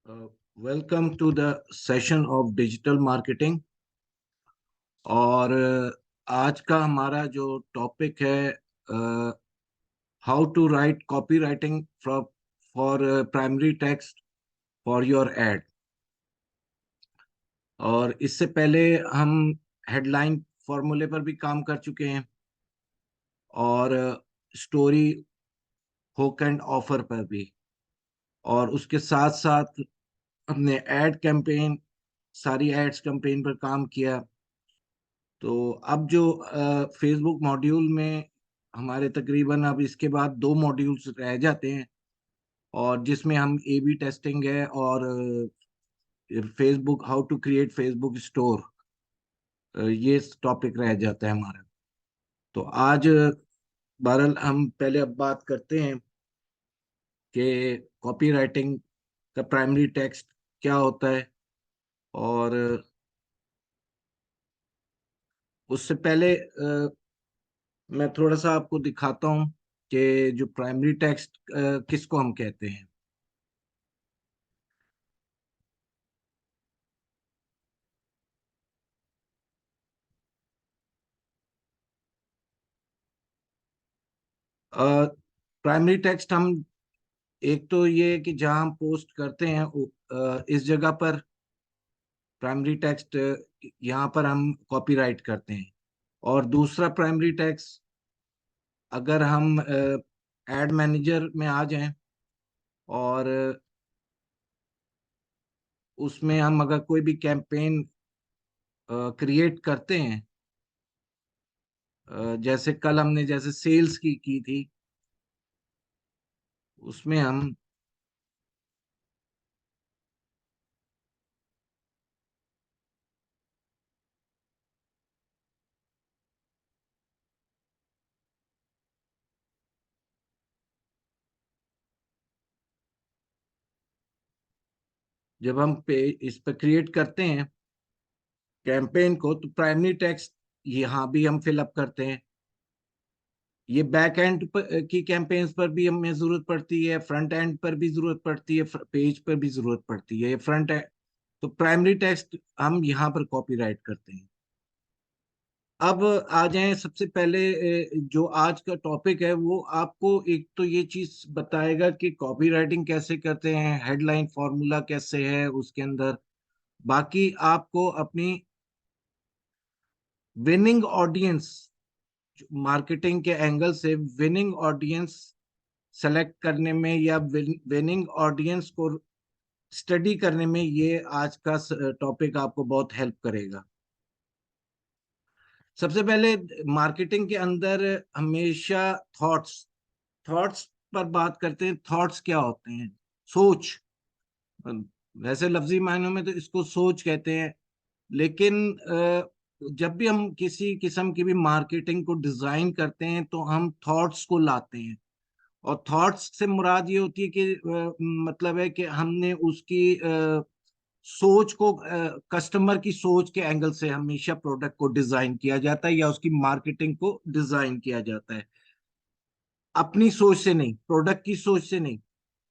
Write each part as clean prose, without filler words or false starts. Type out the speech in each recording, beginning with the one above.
Welcome to the session of digital marketing. और आज का हमारा जो टॉपिक है, how to write copy writing for primary text for your ad. और इससे पहले हम हेडलाइन फॉर्मूले पर भी काम कर चुके हैं और स्टोरी, हुक एंड ऑफर पर भी, और उसके साथ साथ हमने एड कैंपेन, सारी एड्स कैंपेन पर काम किया। तो अब जो फेसबुक मॉड्यूल में हमारे तकरीबन अब इसके बाद 2 मॉड्यूल्स रह जाते हैं, और जिसमें हम ए बी टेस्टिंग है और Facebook, how to create Facebook store, ये टॉपिक रह जाता है हमारा। तो आज बहरहाल हम पहले अब बात करते हैं कि कॉपी राइटिंग का प्राइमरी टेक्स्ट क्या होता है। और उससे पहले मैं थोड़ा सा आपको दिखाता हूँ कि जो प्राइमरी टेक्स्ट किसको हम कहते हैं। प्राइमरी टेक्स्ट हम, एक तो ये कि जहां हम पोस्ट करते हैं इस जगह पर प्राइमरी टेक्स्ट, यहाँ पर हम कॉपीराइट करते हैं। और दूसरा प्राइमरी टेक्स्ट, अगर हम एड मैनेजर में आ जाएं और उसमें हम अगर कोई भी कैंपेन क्रिएट करते हैं, जैसे कल हमने जैसे सेल्स की थी, उसमें हम जब हम इस पर क्रिएट करते हैं कैंपेन को, तो प्राइमरी टेक्स्ट यहाँ भी हम फिलअप करते हैं। ये बैक एंड की कैंपेन्स पर भी हमें जरूरत पड़ती है, फ्रंट एंड पर भी जरूरत पड़ती है, पेज पर भी जरूरत पड़ती है, ये फ्रंट एंड। तो प्राइमरी टेक्स्ट हम यहाँ पर कॉपीराइट करते हैं। अब आ जाएं, सबसे पहले जो आज का टॉपिक है वो आपको एक तो ये चीज बताएगा कि कॉपीराइटिंग कैसे करते हैं, हेडलाइन फॉर्मूला कैसे है उसके अंदर। बाकी आपको अपनी विनिंग ऑडियंस, मार्केटिंग के एंगल से विनिंग ऑडियंस सेलेक्ट करने में या विनिंग ऑडियंस को स्टडी करने में ये आज का टॉपिक आपको बहुत हेल्प करेगा। सबसे पहले मार्केटिंग के अंदर हमेशा थॉट्स थॉट्स पर बात करते हैं। थॉट्स क्या होते हैं? सोच। वैसे लफ्जी मायनों में तो इसको सोच कहते हैं, लेकिन जब भी हम किसी किस्म की भी मार्केटिंग को डिजाइन करते हैं तो हम थॉट्स को लाते हैं। और थॉट्स से मुराद ये होती है कि मतलब है कि हमने उसकी सोच को, कस्टमर की सोच के एंगल से हमेशा प्रोडक्ट को डिजाइन किया जाता है या उसकी मार्केटिंग को डिजाइन किया जाता है। अपनी सोच से नहीं, प्रोडक्ट की सोच से नहीं,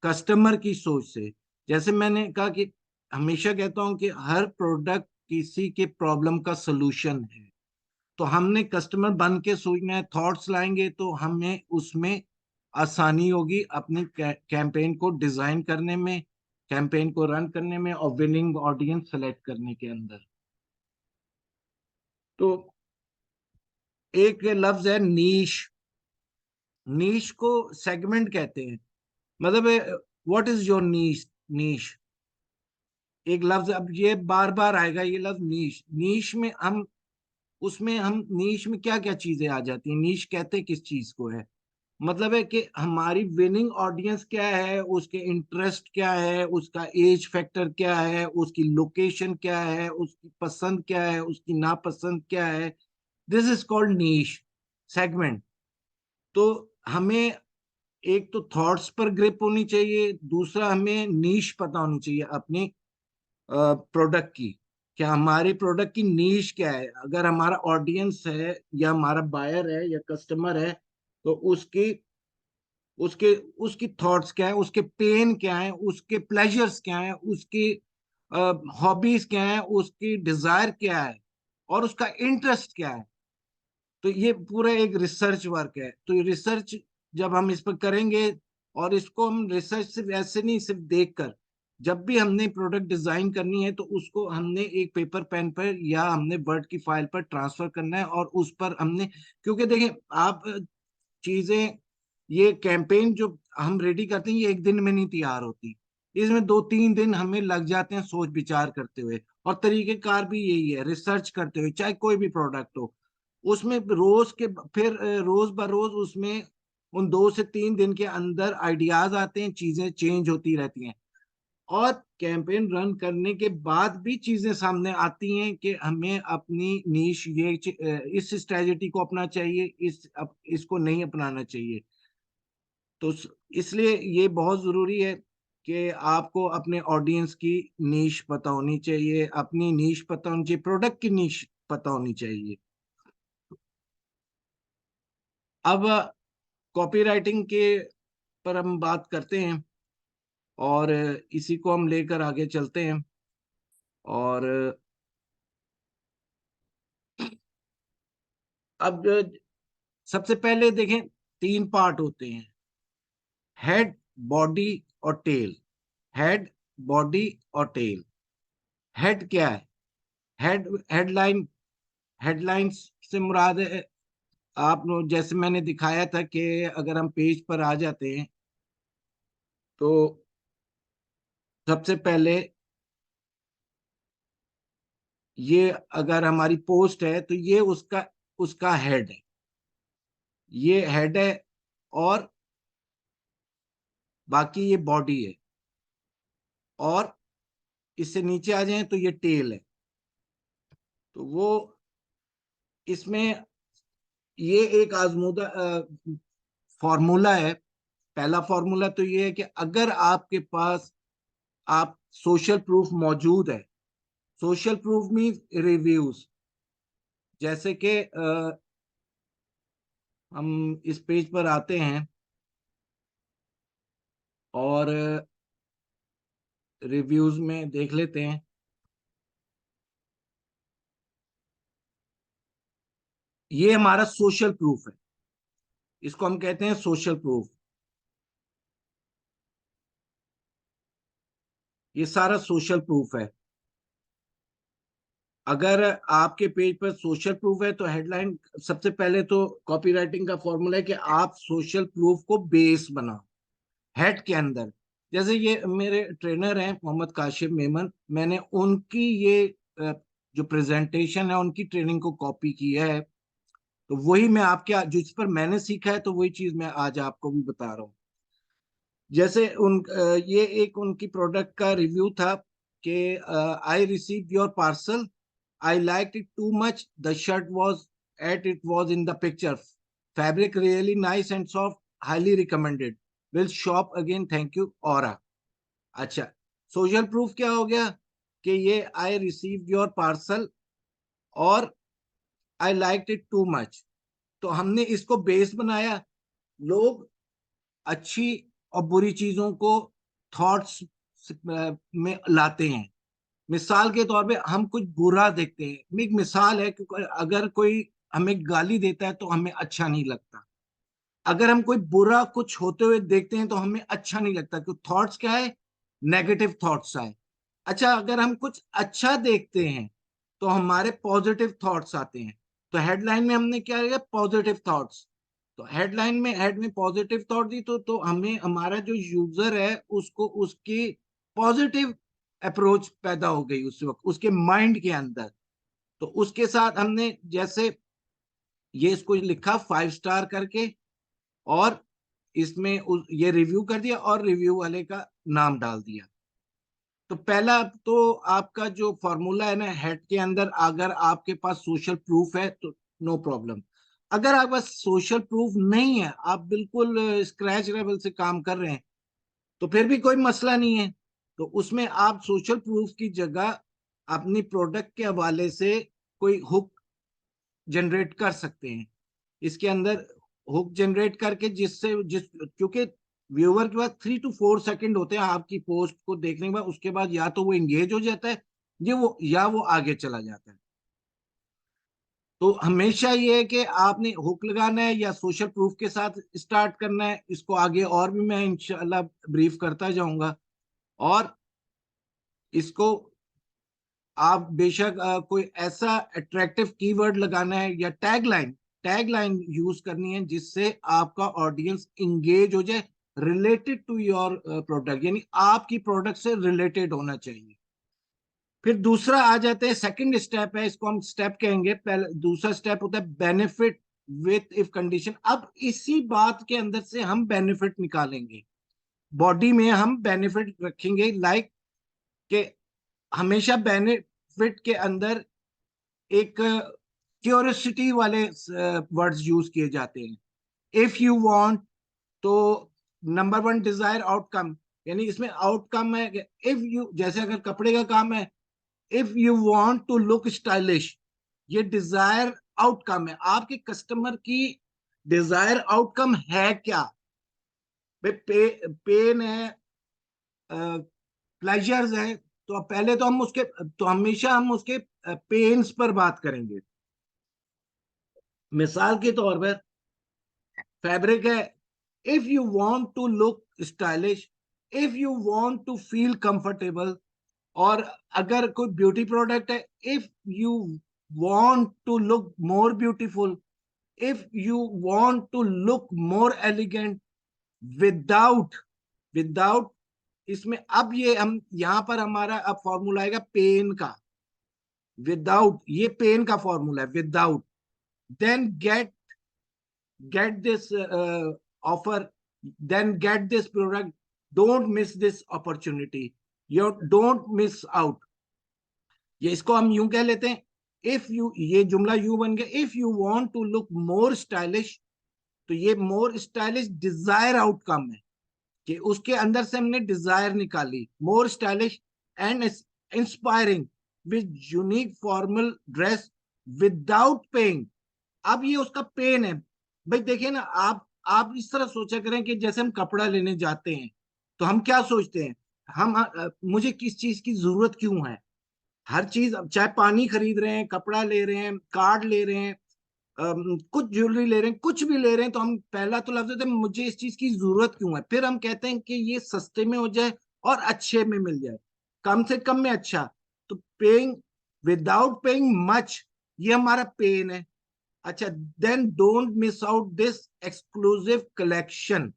कस्टमर की सोच से। जैसे मैंने कहा कि हमेशा कहता हूं कि हर प्रोडक्ट किसी के प्रॉब्लम का सलूशन है। तो हमने कस्टमर बन के सोचना है, थॉट्स लाएंगे तो हमें उसमें आसानी होगी अपनी कैंपेन को डिजाइन करने में, कैंपेन को रन करने में और विनिंग ऑडियंस सेलेक्ट करने के अंदर। तो एक लफ्ज है नीश। नीश को सेगमेंट कहते हैं। मतलब व्हाट इज योर नीश? नीश एक लफ्ज, अब ये बार बार आएगा ये लफ्ज नीश। नीश में हम, उसमें हम नीश में क्या क्या चीजें आ जाती हैं? नीश कहते किस चीज को है? मतलब है कि हमारी विनिंग ऑडियंस क्या है, उसके इंटरेस्ट क्या है, उसका एज फैक्टर क्या है, उसकी लोकेशन क्या है, उसकी पसंद क्या है, उसकी नापसंद क्या है। This is called niche segment. तो हमें एक तो थॉट्स पर ग्रिप होनी चाहिए, दूसरा हमें नीश पता होनी चाहिए अपनी प्रोडक्ट की। क्या हमारे प्रोडक्ट की नीश क्या है? अगर हमारा ऑडियंस है या हमारा बायर है या कस्टमर है, तो उसकी उसके उसकी थॉट्स क्या है, उसके पेन क्या है, उसके प्लेजर्स क्या है, उसकी हॉबीज क्या है, उसकी डिजायर क्या है, और उसका इंटरेस्ट क्या है। तो ये पूरा एक रिसर्च वर्क है। तो ये रिसर्च जब हम इस पर करेंगे, और इसको हम रिसर्च सिर्फ ऐसे नहीं, सिर्फ देखकर, जब भी हमने प्रोडक्ट डिजाइन करनी है तो उसको हमने एक पेपर पेन पर या हमने वर्ड की फाइल पर ट्रांसफर करना है, और उस पर हमने, क्योंकि देखें आप, चीजें, ये कैंपेन जो हम रेडी करते हैं ये एक दिन में नहीं तैयार होती। इसमें 2-3 दिन हमें लग जाते हैं सोच विचार करते हुए, और तरीकेकार भी यही है, रिसर्च करते हुए, चाहे कोई भी प्रोडक्ट हो उसमें रोज के, फिर रोज ब रोज उसमें उन 2 से 3 दिन के अंदर आइडियाज आते हैं, चीजें चेंज होती रहती हैं। और कैंपेन रन करने के बाद भी चीजें सामने आती हैं कि हमें अपनी नीश, इस स्ट्रेटजी को अपनाना चाहिए, इसको नहीं अपनाना चाहिए। तो इसलिए ये बहुत जरूरी है कि आपको अपने ऑडियंस की नीश पता होनी चाहिए, अपनी नीश पता होनी चाहिए, प्रोडक्ट की नीश पता होनी चाहिए। अब कॉपीराइटिंग के पर हम बात करते हैं, और इसी को हम लेकर आगे चलते हैं। और अब सबसे पहले देखें, 3 पार्ट होते हैं: हेड, बॉडी और टेल। हेड, बॉडी और टेल। हेड क्या है? हेडलाइन, हेडलाइंस से मुराद है, आप लोग जैसे मैंने दिखाया था कि अगर हम पेज पर आ जाते हैं तो सबसे पहले ये, अगर हमारी पोस्ट है तो ये उसका उसका हेड है, ये हेड है। और बाकी ये बॉडी है। और इससे नीचे आ जाएं तो ये टेल है। तो वो, इसमें ये एक आजमूदा फॉर्मूला है। पहला फॉर्मूला तो ये है कि अगर आपके पास, आप सोशल प्रूफ मौजूद है, सोशल प्रूफ मीन्स रिव्यूज, जैसे कि हम इस पेज पर आते हैं और रिव्यूज में देख लेते हैं। ये हमारा सोशल प्रूफ है, इसको हम कहते हैं सोशल प्रूफ। ये सारा सोशल प्रूफ है। अगर आपके पेज पर सोशल प्रूफ है तो हेडलाइन, सबसे पहले तो कॉपीराइटिंग का फॉर्मूला है कि आप सोशल प्रूफ को बेस बनाओ हेड के अंदर। जैसे ये मेरे ट्रेनर हैं मोहम्मद काशिफ मेमन, मैंने उनकी ये जो प्रेजेंटेशन है उनकी ट्रेनिंग को कॉपी किया है। तो वही मैं आपके, जिस पर मैंने सीखा है, तो वही चीज मैं आज आपको भी बता रहा हूँ। जैसे ये एक उनकी प्रोडक्ट का रिव्यू था कि I receive your parcel, I like it too much, the shirt was at it was in the picture, fabric really nice and soft, highly recommended, will shop again, thank you, और अच्छा, social proof क्या हो गया कि ये I receive your parcel और I like it too much. तो हमने इसको बेस बनाया। लोग अच्छी और बुरी चीजों को थॉट्स में लाते हैं। मिसाल के तौर पे हम कुछ बुरा देखते हैं, एक मिसाल है कि अगर कोई हमें गाली देता है तो हमें अच्छा नहीं लगता। अगर हम कोई बुरा कुछ होते हुए देखते हैं तो हमें अच्छा नहीं लगता, क्योंकि थॉट्स क्या है, नेगेटिव थॉट्स आए। अच्छा, अगर हम कुछ अच्छा देखते हैं तो हमारे पॉजिटिव थॉट्स आते हैं। तो हेडलाइन में हमने क्या किया, पॉजिटिव थॉट्स। तो हेडलाइन में, हेड में पॉजिटिव थॉट दी, तो हमें, हमारा जो यूजर है उसको उसकी पॉजिटिव अप्रोच पैदा हो गई उस वक्त उसके माइंड के अंदर। तो उसके साथ हमने जैसे ये इसको लिखा 5 स्टार करके, और इसमें ये रिव्यू कर दिया और रिव्यू वाले का नाम डाल दिया। तो पहला तो आपका जो फॉर्मूला है ना हेड के अंदर, अगर आपके पास सोशल प्रूफ है तो नो प्रॉब्लम। अगर आपके पास सोशल प्रूफ नहीं है, आप बिल्कुल स्क्रैच लेवल से काम कर रहे हैं, तो फिर भी कोई मसला नहीं है। तो उसमें आप सोशल प्रूफ की जगह अपनी प्रोडक्ट के हवाले से कोई हुक जनरेट कर सकते हैं। इसके अंदर हुक जनरेट करके जिससे क्योंकि व्यूअर के पास 3 to 4 सेकंड होते हैं आपकी पोस्ट को देखने के बाद, उसके बाद या तो वो एंगेज हो जाता है ये वो या वो आगे चला जाता है। तो हमेशा ये है कि आपने हुक लगाना है या सोशल प्रूफ के साथ स्टार्ट करना है, इसको आगे और भी मैं इंशाल्लाह ब्रीफ करता जाऊंगा। और इसको आप बेशक कोई ऐसा अट्रैक्टिव कीवर्ड लगाना है या टैगलाइन यूज करनी है जिससे आपका ऑडियंस इंगेज हो जाए, रिलेटेड टू योर प्रोडक्ट, यानी आपकी प्रोडक्ट से रिलेटेड होना चाहिए। फिर दूसरा आ जाते हैं, सेकंड स्टेप है, इसको हम स्टेप कहेंगे। पहले दूसरा स्टेप होता है बेनिफिट विथ इफ कंडीशन। अब इसी बात के अंदर से हम बेनिफिट निकालेंगे, बॉडी में हम बेनिफिट रखेंगे, लाइक के हमेशा बेनिफिट के अंदर एक क्यूरियोसिटी वाले वर्ड्स यूज किए जाते हैं। इफ यू वांट, तो नंबर वन डिजायर आउटकम, यानी इसमें आउटकम है कि इफ यू, जैसे अगर कपड़े का काम है, if you want to look stylish, ये डिजायर आउटकम है। आपके कस्टमर की डिजायर आउटकम है क्या? पेन है, प्लेजर्स है, तो अब पहले तो हम उसके, तो हमेशा हम उसके पेन्स पर बात करेंगे। मिसाल के तौर पर फैब्रिक है, if you want to look stylish, if you want to feel comfortable. और अगर कोई ब्यूटी प्रोडक्ट है, if you want to look more beautiful, if you want to look more elegant, without without इसमें अब ये हम यहां पर हमारा अब फॉर्मूला आएगा पेन का। विदाउट, ये पेन का फॉर्मूला है, without, then get this offer, then get this product, don't miss this opportunity, you don't miss out. ये इसको हम यूं कह लेते हैं, इफ यू, ये जुमला यूं बन गया, if you want to look more stylish, तो ये मोर स्टाइलिश डिजायर आउटकम है कि उसके अंदर से हमने डिजायर निकाली, मोर stylish and inspiring with unique formal dress without paying. अब ये उसका पेन है। भाई देखिए ना, आप इस तरह सोचा करें कि जैसे हम कपड़ा लेने जाते हैं तो हम क्या सोचते हैं, हम मुझे किस चीज की जरूरत क्यों है। हर चीज, चाहे पानी खरीद रहे हैं, कपड़ा ले रहे हैं, कार्ड ले रहे हैं, कुछ ज्वेलरी ले रहे हैं, कुछ भी ले रहे हैं, तो हम पहला तो लफ्ज होता है मुझे इस चीज की जरूरत क्यों है, फिर हम कहते हैं कि ये सस्ते में हो जाए और अच्छे में मिल जाए, कम से कम में अच्छा। तो पेइंग, विदाउट पेइंग मच, ये हमारा पेन है। अच्छा, then don't miss out this exclusive collection,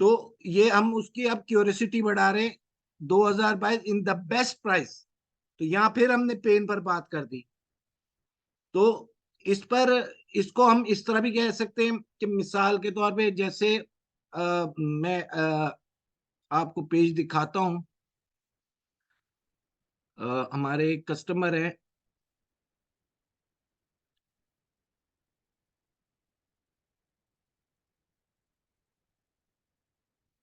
तो ये हम उसकी अब क्यूरियोसिटी बढ़ा रहे हैं, 2022 इन द बेस्ट प्राइस। तो यहां फिर हमने पेन पर बात कर दी। तो इस पर, इसको हम इस तरह भी कह सकते हैं कि मिसाल के तौर पे जैसे मैं आपको पेज दिखाता हूं। हमारे एक कस्टमर है,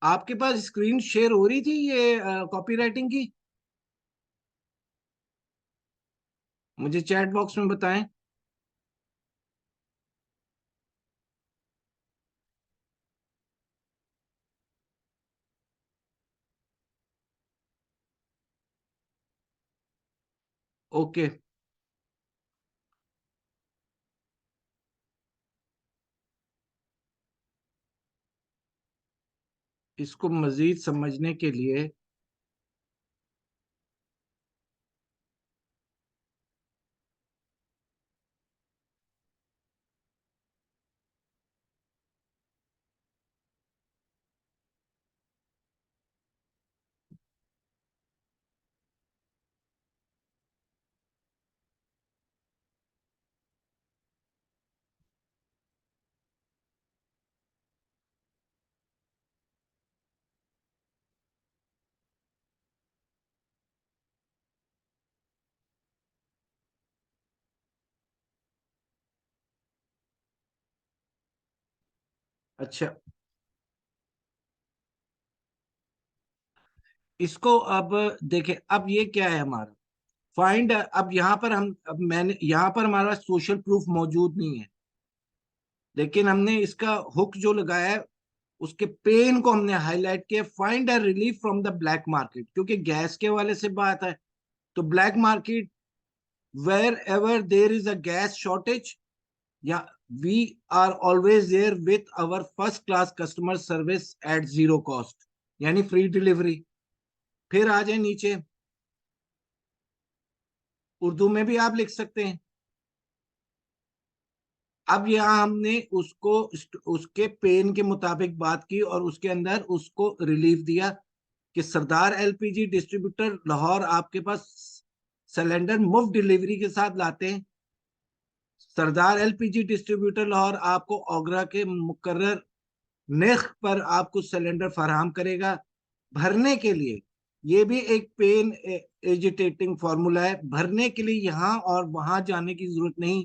आपके पास स्क्रीन शेयर हो रही थी ये कॉपीराइटिंग की? मुझे चैट बॉक्स में बताएं। ओके, इसको मजीद समझने के लिए, अच्छा, इसको अब देखें, अब ये क्या है हमारा फाइंड। अब यहाँ पर हम, अब मैंने यहाँ पर हमारा सोशल प्रूफ मौजूद नहीं है। लेकिन हमने इसका हुक जो लगाया है, उसके पेन को हमने हाईलाइट किया, find a relief from the black market, क्योंकि गैस के वाले से बात है। तो black market, wherever there is a gas shortage, या we are always there with our first class customer service at zero cost, यानी फ्री डिलीवरी। फिर आ जाए नीचे, उर्दू में भी आप लिख सकते हैं। अब यहाँ हमने उसको उसके पेन के मुताबिक बात की और उसके अंदर उसको रिलीफ दिया कि सरदार एलपीजी डिस्ट्रीब्यूटर लाहौर आपके पास सिलेंडर मुफ्त डिलीवरी के साथ लाते हैं। सरदार एलपीजी डिस्ट्रीब्यूटर लाहौर आपको ओगरा के मुकर्रर नर्ख पर आपको सिलेंडर फराहम करेगा। भरने के लिए, ये भी एक पेन एजिटेटिंग फॉर्मूला है, भरने के लिए यहाँ और वहां जाने की जरूरत नहीं,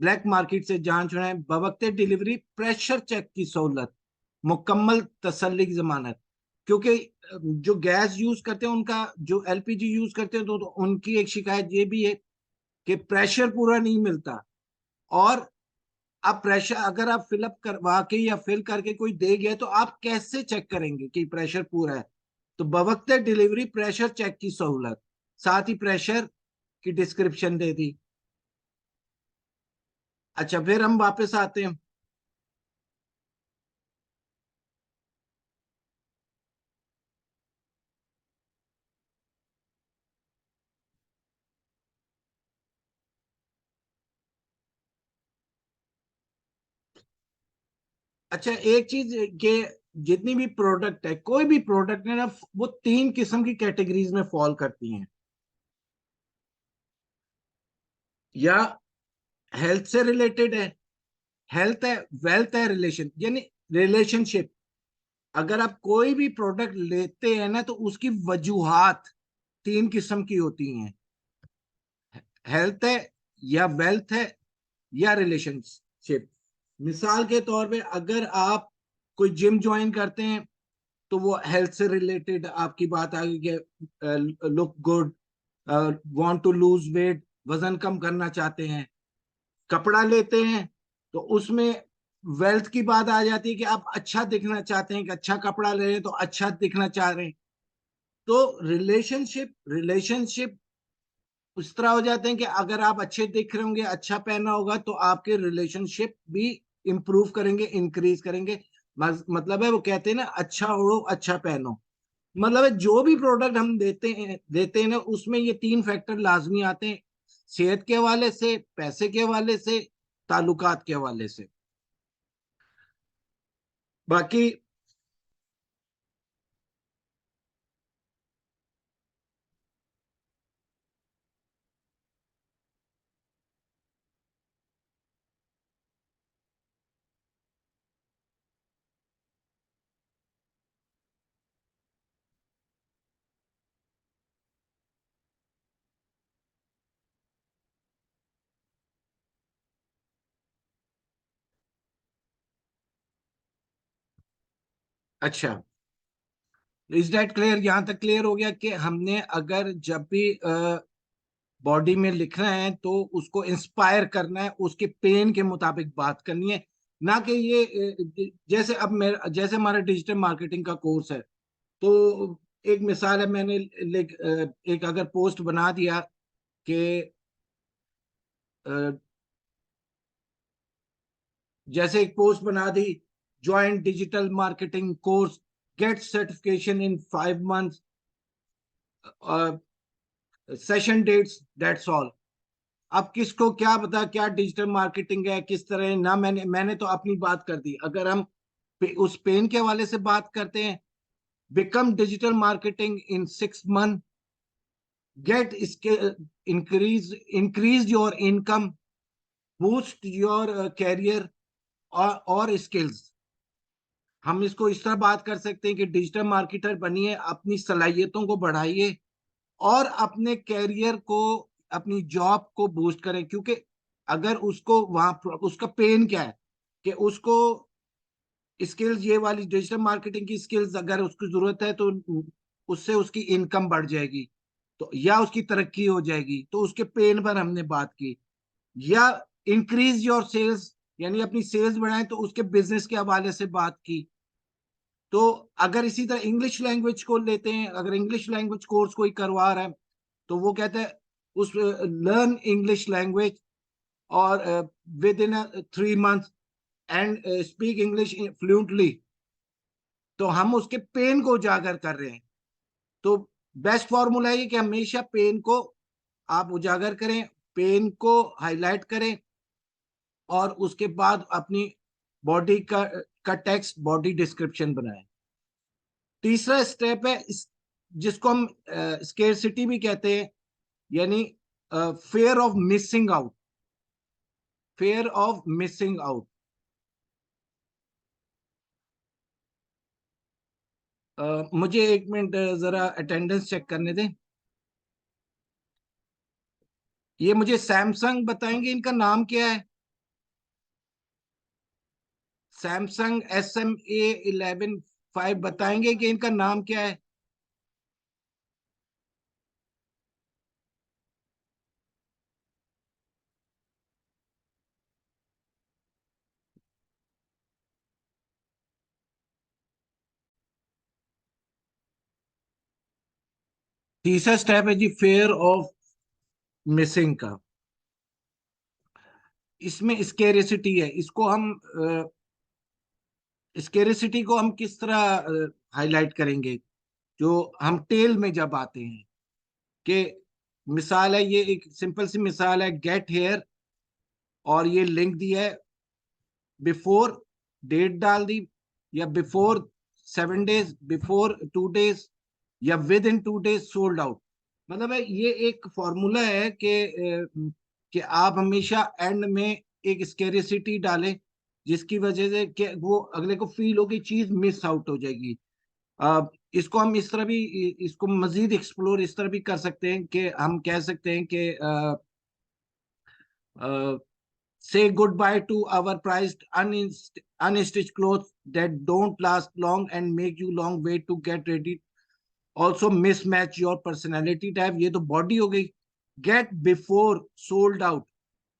ब्लैक मार्केट से जान छुड़ाएं, बवक्ते डिलीवरी प्रेशर चेक की सहूलत, मुकम्मल तसल्ली की जमानत। क्योंकि जो गैस यूज करते हैं, उनका जो एलपीजी यूज करते हैं, तो उनकी एक शिकायत ये भी है कि प्रेशर पूरा नहीं मिलता। और अब प्रेशर अगर आप फिलअप करवा के या फिल करके कोई दे गया, तो आप कैसे चेक करेंगे कि प्रेशर पूरा है? तो बवक्त डिलीवरी प्रेशर चेक की सहूलत, साथ ही प्रेशर की डिस्क्रिप्शन दे दी। अच्छा, फिर हम वापस आते हैं। अच्छा, एक चीज के, जितनी भी प्रोडक्ट है, कोई भी प्रोडक्ट है ना, वो तीन किस्म की कैटेगरीज में फॉल करती हैं। या हेल्थ से रिलेटेड है, हेल्थ है, वेल्थ है, रिलेशन यानी रिलेशनशिप। अगर आप कोई भी प्रोडक्ट लेते हैं ना, तो उसकी वजूहात तीन किस्म की होती हैं। हेल्थ है, या वेल्थ है, या रिलेशनशिप। मिसाल के तौर पे, अगर आप कोई जिम ज्वाइन करते हैं, तो वो हेल्थ से रिलेटेड आपकी बात आ गई कि look good, want to lose weight, वजन कम करना चाहते हैं। कपड़ा लेते हैं, तो उसमें वेल्थ की बात आ जाती है कि आप अच्छा दिखना चाहते हैं, कि अच्छा कपड़ा ले रहे हैं तो अच्छा दिखना चाह रहे हैं। तो रिलेशनशिप रिलेशनशिप उस तरह हो जाते हैं कि अगर आप अच्छे दिख रहे होंगे, अच्छा पहना होगा, तो आपके रिलेशनशिप भी इंप्रूव करेंगे, इंक्रीज करेंगे। मतलब है, वो कहते हैं ना, अच्छा ओढ़ो अच्छा पहनो। मतलब है, जो भी प्रोडक्ट हम देते हैं ना, उसमें ये तीन फैक्टर लाजमी आते हैं, सेहत के हवाले से, पैसे के हवाले से, ताल्लुकात के हवाले से। बाकी, अच्छा, इज दैट क्लियर? यहां तक क्लियर हो गया कि हमने अगर जब भी बॉडी में लिखना है, तो उसको इंस्पायर करना है, उसके पेन के मुताबिक बात करनी है। ना कि ये जैसे अब मेरा, जैसे हमारा डिजिटल मार्केटिंग का कोर्स है, तो एक मिसाल है, मैंने एक अगर पोस्ट बना दिया कि अ, जैसे एक पोस्ट बना दी, joint digital marketing course, get certification in 5 months, session dates, that's all. अब किसको क्या पता क्या डिजिटल मार्केटिंग है, किस तरह है ना। मैंने तो अपनी बात कर दी। अगर हम उस पेन के हवाले से बात करते हैं, become digital marketing in 6 month, get इसके, increase your income, boost your career और स्किल्स। हम इसको इस तरह बात कर सकते हैं कि डिजिटल मार्केटर बनिए, अपनी सलाहियतों को बढ़ाइए और अपने कैरियर को, अपनी जॉब को बूस्ट करें। क्योंकि अगर उसको वहां, उसका पेन क्या है कि उसको स्किल्स, ये वाली डिजिटल मार्केटिंग की स्किल्स अगर उसकी जरूरत है, तो उससे उसकी इनकम बढ़ जाएगी, तो या उसकी तरक्की हो जाएगी, तो उसके पेन पर हमने बात की। या इंक्रीज योर सेल्स, यानी अपनी सेल्स बढ़ाएं, तो उसके बिजनेस के हवाले से बात की। तो अगर इसी तरह इंग्लिश लैंग्वेज को लेते हैं, अगर इंग्लिश लैंग्वेज कोर्स कोई करवा रहा है, तो वो कहते हैं उस लर्न इंग्लिश लैंग्वेज और with in 3 months and speak English fluently. तो हम उसके पेन को उजागर कर रहे हैं। तो बेस्ट फॉर्मूला है कि हमेशा पेन को आप उजागर करें, पेन को हाईलाइट करें, और उसके बाद अपनी बॉडी का टेक्स्ट, बॉडी डिस्क्रिप्शन बनाएं। तीसरा स्टेप है जिसको हम स्केरसिटी भी कहते हैं, यानी fair of missing out, fair of missing out. मुझे 1 मिनट जरा अटेंडेंस चेक करने दें। ये मुझे सैमसंग बताएंगे, इनका नाम क्या है? सैमसंग SMA 11 5 बताएंगे कि इनका नाम क्या है? तीसरा स्टेप है जी फेयर ऑफ मिसिंग का। इसमें स्केरिसिटी है, इसको हम स्केरिसिटी को हम किस तरह हाईलाइट करेंगे? जो हम टेल में जब आते हैं कि मिसाल है, ये एक सिंपल सी मिसाल है, गेट हेयर, और ये लिंक दिया है, बिफोर डेट डाल दी, या बिफोर 7 days, बिफोर 2 days, या with in 2 days sold out. मतलब है ये एक फॉर्मूला है कि आप हमेशा एंड में एक स्केरिसिटी डालें, जिसकी वजह से कि वो अगले को फील हो कि चीज मिस आउट हो जाएगी। इसको हम इस तरह भी, इसको मजीद एक्सप्लोर इस तरह भी कर सकते हैं कि हम कह सकते हैं कि say goodbye to our prized unstitched clothes that don't last long and make you long wait to get ready. Also mismatch your personality type, ये तो बॉडी हो गई। गेट बिफोर सोल्ड आउट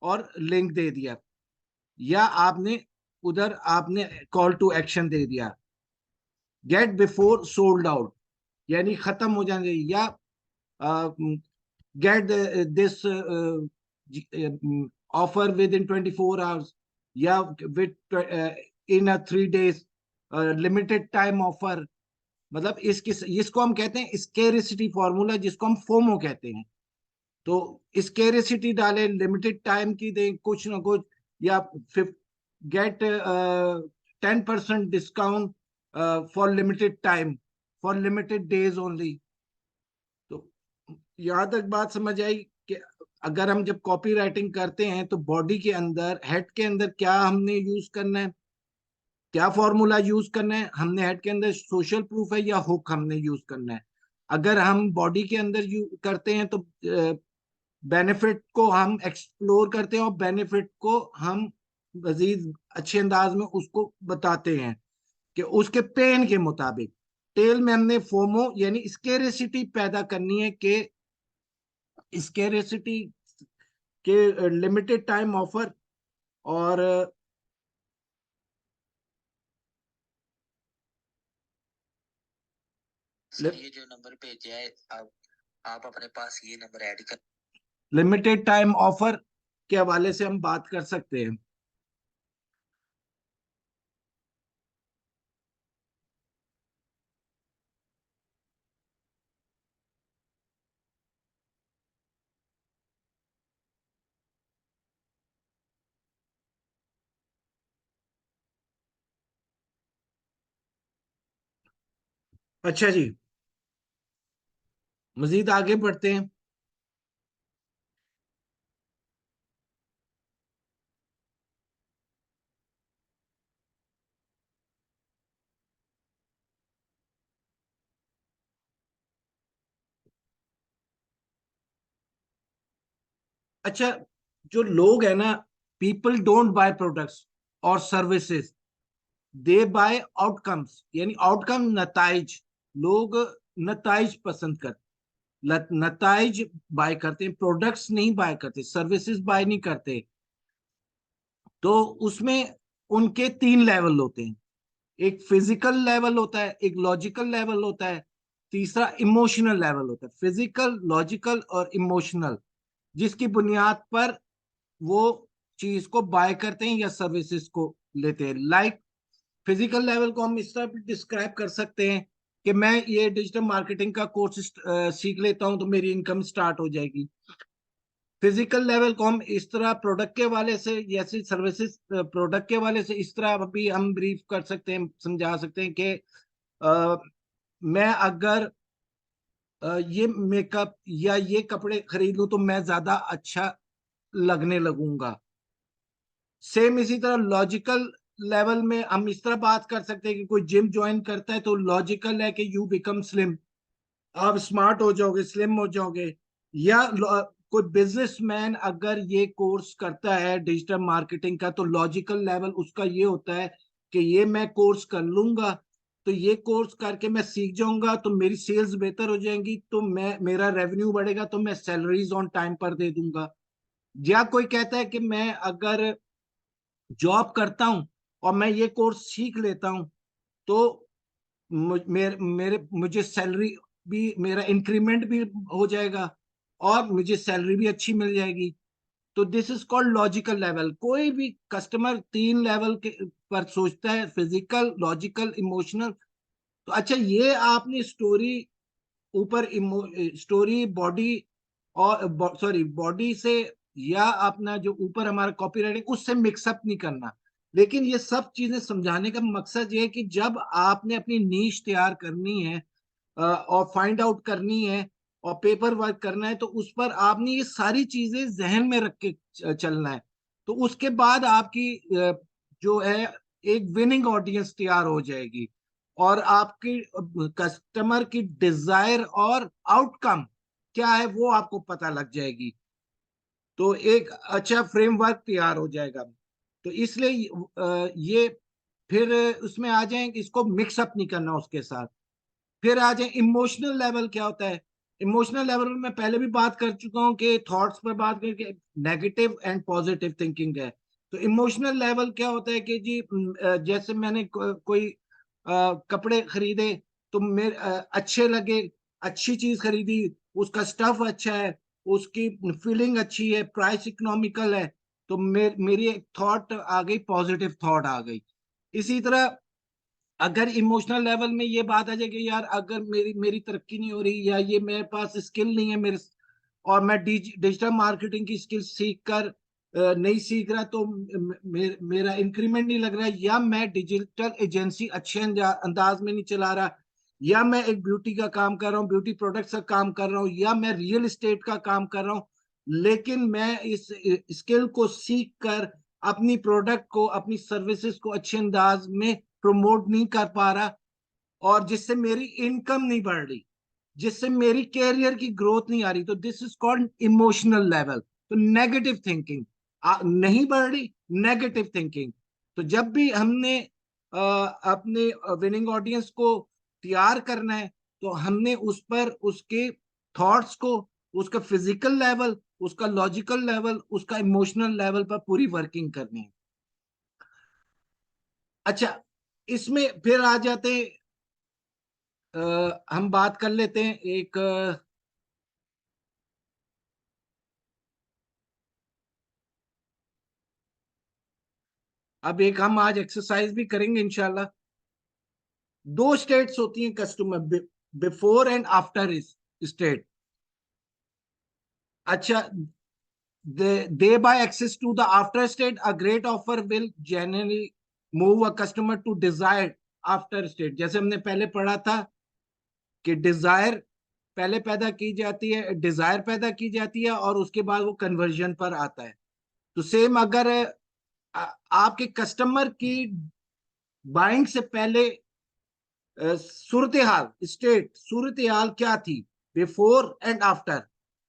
और लिंक दे दिया, या आपने उधर आपने कॉल टू एक्शन दे दिया। गेट बिफोर सोल्ड आउट यानी खत्म हो जाने, या gate this offer with in 24 hours, या with in 3 days, limited time offer. मतलब इसको हम कहते हैं स्केरिसिटी फॉर्मूला, जिसको हम फोमो कहते हैं। तो स्केरिसिटी डालें, लिमिटेड टाइम की दें कुछ ना कुछ, या get 10% discount for limited time, for limited days only. तो यहाँ तक बात समझ आई कि अगर हम जब कॉपी राइटिंग करते हैं तो बॉडी के अंदर, हेड के अंदर क्या हमने यूज करना है, क्या फॉर्मूला यूज करना है, हमने हेड के अंदर सोशल प्रूफ है या हुक हमने यूज करना है। अगर हम बॉडी के अंदर करते हैं तो बेनिफिट को हम एक्सप्लोर करते हैं, और बेनिफिट को हम मजीद अच्छे अंदाज में उसको बताते हैं कि उसके पेन के मुताबिक। टेल में हमने फोमो यानी स्केरेसिटी पैदा करनी है कि स्केरेसिटी के लिमिटेड टाइम ऑफर, और सर ये जो नंबर भेजा है आप अपने पास ये नंबर ऐड कर, लिमिटेड टाइम ऑफर के हवाले से हम बात कर सकते हैं। अच्छा जी, मजीद आगे बढ़ते हैं। अच्छा, जो लोग है ना, पीपल डोंट बाय प्रोडक्ट्स और सर्विसेज, दे बाय आउटकम्स, यानी आउटकम नताइज। लोग नताइज पसंद करते, नताइज बाय करते हैं, प्रोडक्ट्स नहीं बाय करते, सर्विसेज बाय नहीं करते। तो उसमें उनके 3 लेवल होते हैं। एक फिजिकल लेवल होता है, एक लॉजिकल लेवल होता है, तीसरा इमोशनल लेवल होता है। फिजिकल, लॉजिकल और इमोशनल, जिसकी बुनियाद पर वो चीज को बाय करते हैं या सर्विसेज को लेते हैं। लाइक फिजिकल लेवल को हम इस तरह डिस्क्राइब कर सकते हैं कि मैं ये डिजिटल मार्केटिंग का कोर्स सीख लेता हूं तो मेरी इनकम स्टार्ट हो जाएगी। फिजिकल लेवल को हम इस तरह प्रोडक्ट के वाले से, जैसे सर्विसेज प्रोडक्ट के वाले से इस तरह भी हम ब्रीफ कर सकते हैं, समझा सकते हैं कि मैं अगर ये मेकअप या ये कपड़े खरीद लूं तो मैं ज्यादा अच्छा लगने लगूंगा। सेम इसी तरह लॉजिकल लेवल में हम इस तरह बात कर सकते हैं कि कोई जिम ज्वाइन करता है तो लॉजिकल है कि यू बिकम स्लिम, आप स्मार्ट हो जाओगे, स्लिम हो जाओगे। या कोई बिजनेसमैन अगर ये कोर्स करता है डिजिटल मार्केटिंग का तो लॉजिकल लेवल उसका ये होता है कि ये मैं कोर्स कर लूंगा, तो ये कोर्स करके मैं सीख जाऊंगा तो मेरी सेल्स बेहतर हो जाएंगी, तो मैं मेरा रेवेन्यू बढ़ेगा, तो मैं सैलरीज ऑन टाइम पर दे दूंगा। या कोई कहता है कि मैं अगर जॉब करता हूं और मैं ये कोर्स सीख लेता हूं तो मुझे सैलरी भी, मेरा इंक्रीमेंट भी हो जाएगा और मुझे सैलरी भी अच्छी मिल जाएगी। तो this is called logical level. कोई भी कस्टमर 3 लेवल के पर सोचता है, फिजिकल, लॉजिकल, इमोशनल। तो अच्छा, ये आपने स्टोरी ऊपर, स्टोरी बॉडी और सॉरी बॉडी से या अपना जो ऊपर हमारा कॉपी राइटिंग उससे मिक्सअप नहीं करना। लेकिन ये सब चीजें समझाने का मकसद ये है कि जब आपने अपनी नीश तैयार करनी है और फाइंड आउट करनी है और पेपर वर्क करना है, तो उस पर आपने ये सारी चीजें जहन में रख के चलना है। तो उसके बाद आपकी जो है एक विनिंग ऑडियंस तैयार हो जाएगी और आपकी कस्टमर की डिजायर और आउटकम क्या है वो आपको पता लग जाएगी। तो एक अच्छा फ्रेमवर्क तैयार हो जाएगा। तो इसलिए ये फिर उसमें आ जाए कि इसको मिक्सअप नहीं करना उसके साथ। फिर आ जाए इमोशनल लेवल क्या होता है। इमोशनल लेवल में मैं पहले भी बात कर चुका हूं कि थॉट्स पर बात करके नेगेटिव एंड पॉजिटिव थिंकिंग है। तो इमोशनल लेवल क्या होता है कि जी जैसे मैंने कोई कपड़े खरीदे तो मेरे अच्छे लगे, अच्छी चीज खरीदी, उसका स्टफ अच्छा है, उसकी फीलिंग अच्छी है, प्राइस इकोनॉमिकल है, तो मेरी एक थॉट आ गई, पॉजिटिव थॉट आ गई। इसी तरह अगर इमोशनल लेवल में ये बात आ जाए कि यार अगर मेरी मेरी तरक्की नहीं हो रही या ये मेरे पास स्किल नहीं है मेरे, और मैं डिजिटल मार्केटिंग की स्किल सीख कर नहीं सीख रहा, तो मेरा इंक्रीमेंट नहीं लग रहा, या मैं डिजिटल एजेंसी अच्छे अंदाज में नहीं चला रहा, या मैं एक ब्यूटी का काम कर रहा हूँ, ब्यूटी प्रोडक्ट्स का काम कर रहा हूँ, या मैं रियल एस्टेट का काम कर रहा हूँ, लेकिन मैं इस स्किल को सीख कर अपनी प्रोडक्ट को, अपनी सर्विसेज को अच्छे अंदाज में प्रमोट नहीं कर पा रहा, और जिससे मेरी इनकम नहीं बढ़ रही, जिससे मेरी कैरियर की ग्रोथ नहीं आ रही, तो this is called emotional level. तो नेगेटिव थिंकिंग नहीं बढ़ रही, नेगेटिव थिंकिंग। तो जब भी हमने अपने विनिंग ऑडियंस को तैयार करना है तो हमने उस पर उसके थॉट्स को, उसका फिजिकल लेवल, उसका लॉजिकल लेवल, उसका इमोशनल लेवल पर पूरी वर्किंग करनी है। अच्छा, इसमें फिर आ जाते हैं, हम बात कर लेते हैं एक अब एक हम आज एक्सरसाइज भी करेंगे इंशाल्लाह। 2 स्टेट्स होती हैं customer, before and after state. अच्छा, they buy access to the after state, a great offer will generally move a customer to desired after state। जैसे हमने पहले पढ़ा था कि डिजायर पहले पैदा की जाती है, डिजायर पैदा की जाती है और उसके बाद वो कन्वर्जन पर आता है। तो सेम अगर आपके कस्टमर की बाइंग से पहले सूरत हाल, स्टेट सूरत हाल क्या थी बिफोर एंड आफ्टर,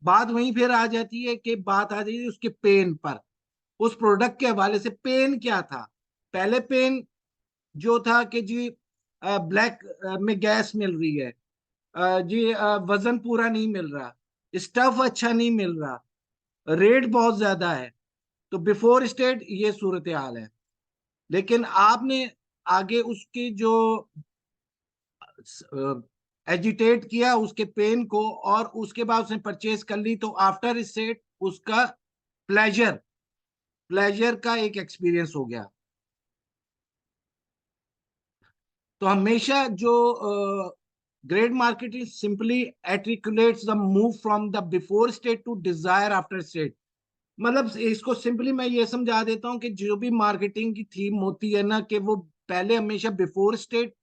बात वहीं फिर आ जाती है कि बात आ जाती है उसके पेन पर, उस प्रोडक्ट के हवाले से पेन क्या था। पहले पेन जो था कि जी ब्लैक में गैस मिल रही है, जी वजन पूरा नहीं मिल रहा, स्टफ अच्छा नहीं मिल रहा, रेट बहुत ज्यादा है। तो बिफोर स्टेट ये सूरत हाल है। लेकिन आपने आगे उसकी जो एजिटेट किया उसके पेन को, और उसके बाद उसने परचेज कर ली, तो आफ्टर स्टेट उसका प्लेजर प्लेजर का एक एक्सपीरियंस हो गया। तो हमेशा जो great marketing simply articulates the move from the before state to desire after state. मतलब इसको सिंपली मैं ये समझा देता हूँ कि जो भी मार्केटिंग की थीम होती है ना, कि वो पहले हमेशा बिफोर स्टेट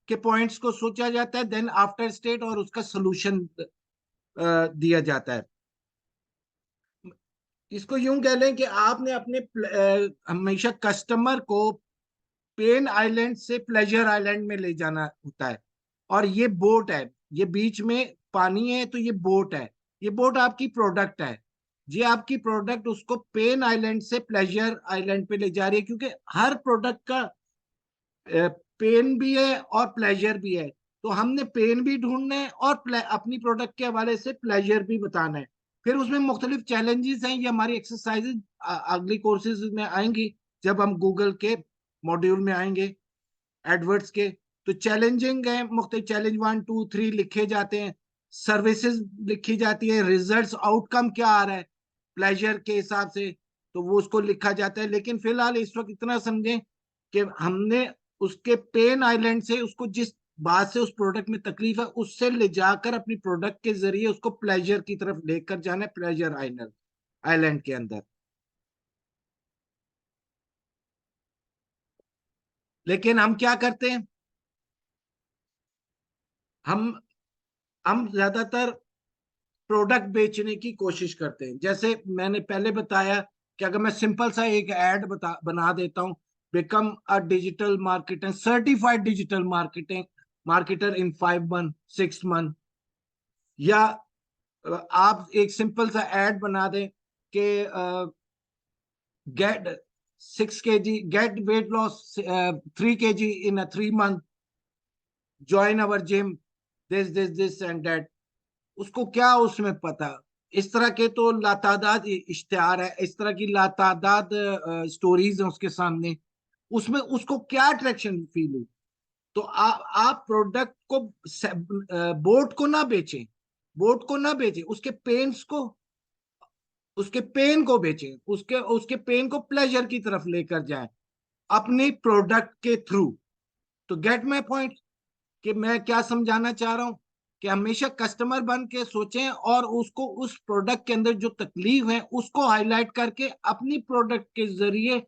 के पॉइंट्स को सोचा जाता है, देन आफ्टर स्टेट और उसका सोल्यूशन दिया जाता है। इसको यूं कह लें कि आपने अपने हमेशा कस्टमर को पेन आइलैंड से प्लेजर आइलैंड में ले जाना होता है। और ये बोट है, ये बीच में पानी है, तो ये बोट है, ये बोट आपकी प्रोडक्ट है। ये आपकी प्रोडक्ट उसको पेन आइलैंड से प्लेजर आइलैंड पे ले जा रही है, क्योंकि हर प्रोडक्ट का पेन भी है और प्लेजर भी है। तो हमने पेन भी ढूंढना है और अपनी प्रोडक्ट के हवाले से प्लेजर भी बताना है। फिर उसमें मुख्तलिफ चैलेंजेस हैं, ये हमारी एक्सरसाइजेज अगली कोर्सेज में आएंगी, जब हम गूगल के मॉड्यूल में आएंगे एडवर्ड्स के। तो चैलेंजिंग है, मुख्तलिफ चैलेंज 1 2 3 लिखे जाते हैं, सर्विसेज लिखी जाती है, रिजल्ट्स आउटकम क्या आ रहा है प्लेजर के हिसाब से, तो वो उसको लिखा जाता है। लेकिन फिलहाल इस वक्त इतना समझें कि हमने उसके पेन आइलैंड से, उसको जिस बात से उस प्रोडक्ट में तकलीफ है, उससे ले जाकर अपनी प्रोडक्ट के जरिए उसको प्लेजर की तरफ लेकर जाना है, प्लेजर आइलैंड आइलैंड के अंदर। लेकिन हम क्या करते हैं, हम हम ज्यादातर प्रोडक्ट बेचने की कोशिश करते हैं। जैसे मैंने पहले बताया कि अगर मैं सिंपल सा एक ऐड बना देता हूं, become a digital marketer, certified digital marketing marketer in 5 month 6 month, या आप एक सिंपल सा ऐड बना दें कि get 6 kg, get weight loss 3 kg in a 3 month, join our gym, this and that. उसको क्या उसमें पता। इस तरह के तो लातादाद इश्तिहार है, इस तरह की लातादाद स्टोरीज हैं उसके सामने, उसमें उसको क्या अट्रैक्शन फील हुई। तो आप प्रोडक्ट को बोट को ना बेचें, बोट को ना बेचें, उसके पेन्स को, उसके पेन को बेचें, उसके उसके पेन को प्लेजर की तरफ लेकर जाएं अपनी प्रोडक्ट के थ्रू। तो गेट माई पॉइंट, कि मैं क्या समझाना चाह रहा हूं, कि हमेशा कस्टमर बन के सोचें और उसको उस प्रोडक्ट के अंदर जो तकलीफ है उसको हाईलाइट करके अपनी प्रोडक्ट के जरिए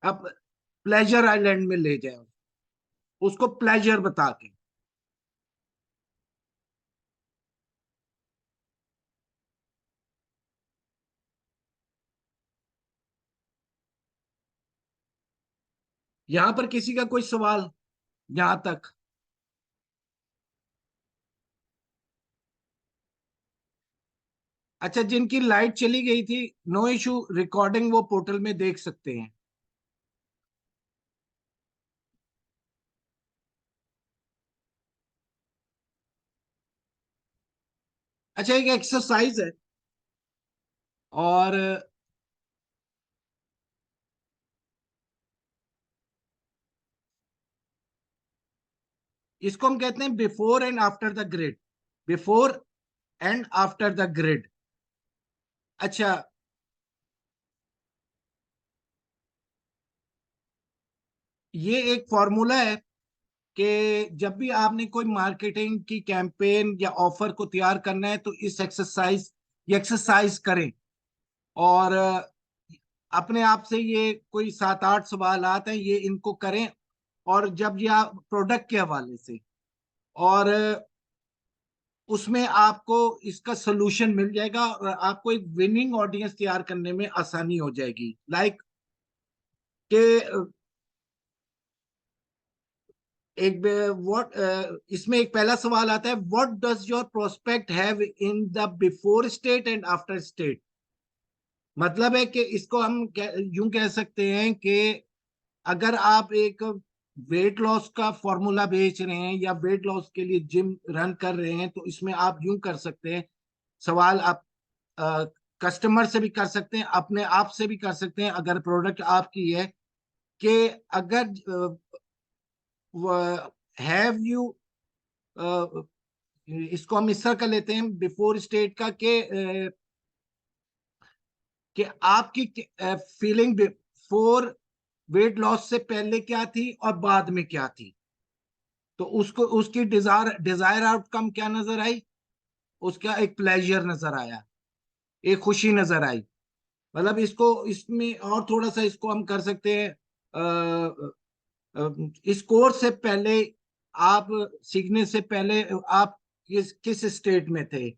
अब प्लेजर आइलैंड में ले जाए, उसको प्लेजर बता के। यहां पर किसी का कोई सवाल यहां तक? अच्छा, जिनकी लाइट चली गई थी, नो इशू, रिकॉर्डिंग वो पोर्टल में देख सकते हैं। अच्छा, एक एक्सरसाइज है, और इसको हम कहते हैं before and after the grid, before and after the grid. अच्छा, ये एक फॉर्मूला है कि जब भी आपने कोई मार्केटिंग की कैंपेन या ऑफर को तैयार करना है, तो इस एक्सरसाइज ये एक्सरसाइज करें। और अपने आप से ये कोई 7 8 सवाल आते हैं, ये इनको करें। और जब ये आप प्रोडक्ट के हवाले से, और उसमें आपको इसका सोल्यूशन मिल जाएगा, और आपको एक विनिंग ऑडियंस तैयार करने में आसानी हो जाएगी। लाइक के एक व्हाट इसमें एक पहला सवाल आता है, what does your prospect have in the before state and after state. मतलब है कि इसको हम यूं कह सकते हैं कि अगर आप एक वेट लॉस का फॉर्मूला बेच रहे हैं या वेट लॉस के लिए जिम रन कर रहे हैं, तो इसमें आप यूं कर सकते हैं, सवाल आप कस्टमर से भी कर सकते हैं, अपने आप से भी कर सकते हैं अगर प्रोडक्ट आपकी है, कि अगर हैव यू, इसको हम इस तरह कर लेते हैं बिफोर स्टेट का, कि आपकी फीलिंग बिफोर वेट लॉस से पहले क्या थी और बाद में क्या थी। तो उसको उसकी डिजायर डिजायर आउटकम क्या नजर आई, उसका एक प्लेजर नजर आया, एक खुशी नजर आई। मतलब इसको इसमें और थोड़ा सा इसको हम कर सकते हैं, इस कोर्स से पहले, आप सीखने से पहले आप किस किस स्टेट में थे,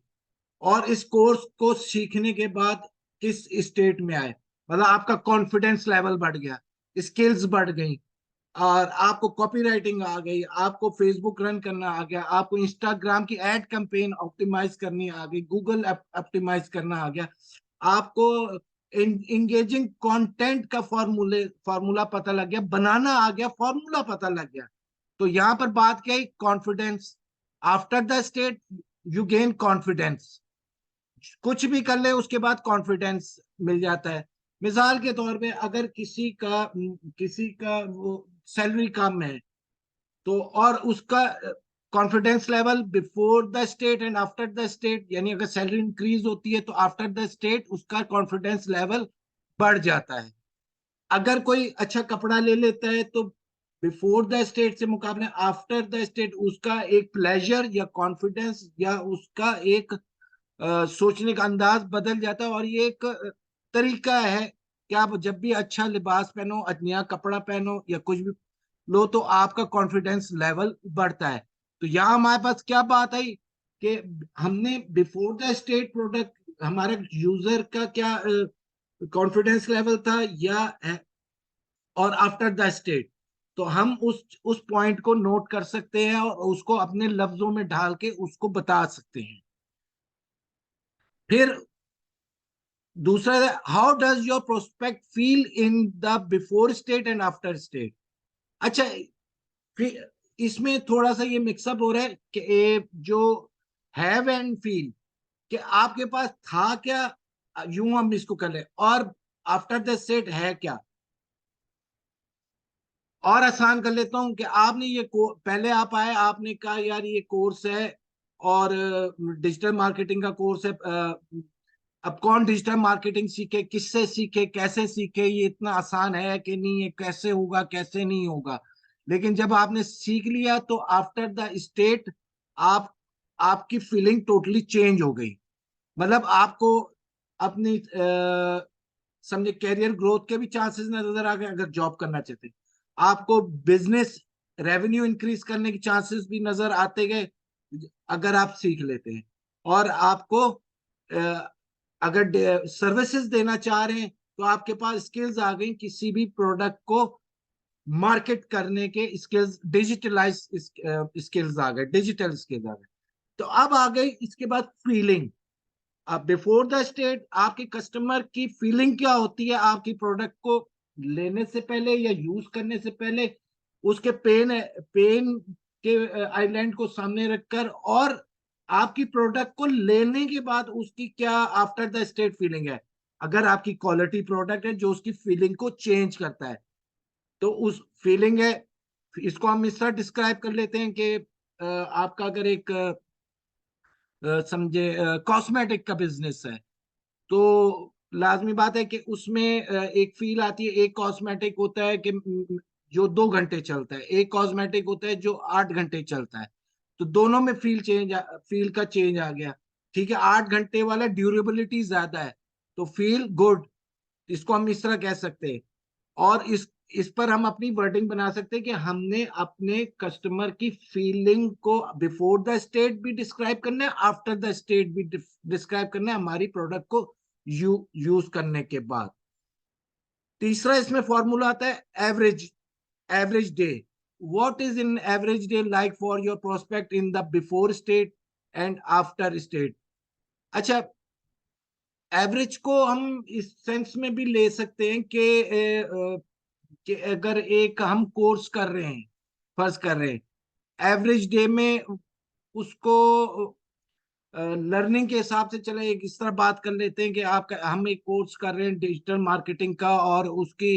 और इस कोर्स को सीखने के बाद किस स्टेट में आए। मतलब आपका कॉन्फिडेंस लेवल बढ़ गया, स्किल्स बढ़ गई, और आपको कॉपी राइटिंग आ गई, आपको फेसबुक रन करना आ गया, आपको इंस्टाग्राम की एड कैंपेन ऑप्टिमाइज करनी आ गई, गूगल ऑप्टिमाइज करना आ गया, आपको इंगेजिंग कंटेंट का फॉर्मूला पता लग गया, बनाना आ गया, फॉर्मूला पता लग गया। तो यहां पर बात क्या है, confidence. After the state you gain confidence, कुछ भी कर ले उसके बाद कॉन्फिडेंस मिल जाता है। मिसाल के तौर पे अगर किसी का वो सैलरी कम है, तो और उसका confidence level before the state and after the state, यानी अगर सैलरी इंक्रीज होती है तो आफ्टर द स्टेट उसका कॉन्फिडेंस लेवल बढ़ जाता है। अगर कोई अच्छा कपड़ा ले लेता है तो बिफोर द स्टेट से मुकाबले आफ्टर द स्टेट उसका एक प्लेजर या कॉन्फिडेंस या उसका एक सोचने का अंदाज बदल जाता है। और ये एक तरीका है कि आप जब भी अच्छा लिबास पहनो, नया कपड़ा पहनो या कुछ भी लो, तो आपका कॉन्फिडेंस लेवल बढ़ता है। तो यहाँ हमारे पास क्या बात आई कि हमने बिफोर द स्टेट प्रोडक्ट हमारे यूजर का क्या कॉन्फिडेंस लेवल था, या और आफ्टर द स्टेट। तो हम उस पॉइंट को नोट कर सकते हैं और उसको अपने लफ्जों में ढाल के उसको बता सकते हैं। फिर दूसरा, how does your prospect feel in the before state and after state. अच्छा, फिर इसमें थोड़ा सा ये मिक्सअप हो रहा है कि जो हैव एंड फील, कि आपके पास था क्या, यूं हम इसको कर ले, और आफ्टर द स्टेट है क्या। और आसान कर लेता हूं कि आपने पहले आप आए, आपने कहा यार ये कोर्स है और डिजिटल मार्केटिंग का कोर्स है। अब कौन डिजिटल मार्केटिंग सीखे, किससे सीखे, कैसे सीखे, ये इतना आसान है कि नहीं, ये कैसे होगा कैसे नहीं होगा। लेकिन जब आपने सीख लिया तो आफ्टर द स्टेट आप आपकी फीलिंग टोटली चेंज हो गई। मतलब आपको अपनी समझे कैरियर ग्रोथ के भी चांसेस नजर आ गए अगर जॉब करना चाहते, आपको बिजनेस रेवेन्यू इंक्रीज करने के चांसेस भी नजर आते गए अगर आप सीख लेते हैं। और आपको अगर सर्विसेज देना चाह रहे हैं तो आपके पास स्किल्स आ गई, किसी भी प्रोडक्ट को मार्केट करने के स्किल्स, डिजिटलाइज स्किल्स आ गए, डिजिटल स्किल्स आ गए। तो अब आ गई इसके बाद फीलिंग। अब बिफोर द स्टेट आपके कस्टमर की फीलिंग क्या होती है आपकी प्रोडक्ट को लेने से पहले या यूज करने से पहले, उसके पेन के आइलैंड को सामने रखकर, और आपकी प्रोडक्ट को लेने के बाद उसकी क्या आफ्टर द स्टेट फीलिंग है। अगर आपकी क्वालिटी प्रोडक्ट है जो उसकी फीलिंग को चेंज करता है, तो उस फीलिंग है, इसको हम इस तरह डिस्क्राइब कर लेते हैं कि आपका अगर एक समझे कॉस्मेटिक का बिजनेस है, तो लाजमी बात है कि उसमें एक फील आती है। एक कॉस्मेटिक होता है कि जो 2 घंटे चलता है, एक कॉस्मेटिक होता है जो 8 घंटे चलता है। तो दोनों में फील का चेंज आ गया। ठीक है, 8 घंटे वाला ड्यूरेबिलिटी ज्यादा है, तो फील गुड, इसको हम इस तरह कह सकते हैं। और इस पर हम अपनी वर्डिंग बना सकते हैं कि हमने अपने कस्टमर की फीलिंग को बिफोर द स्टेट भी डिस्क्राइब करना है, आफ्टर द स्टेट भी डिस्क्राइब करना है हमारी प्रोडक्ट को यूज करने के बाद। तीसरा इसमें फॉर्मूला आता है average, average day. What is in average day like for your prospect in the before state and after state. अच्छा, एवरेज को हम इस सेंस में भी ले सकते हैं कि अगर एक हम कोर्स कर रहे हैं, फर्ज कर रहे हैं, एवरेज डे में उसको लर्निंग के हिसाब से चले एक इस तरह बात कर लेते हैं कि आपका हम एक कोर्स कर रहे हैं डिजिटल मार्केटिंग का, और उसकी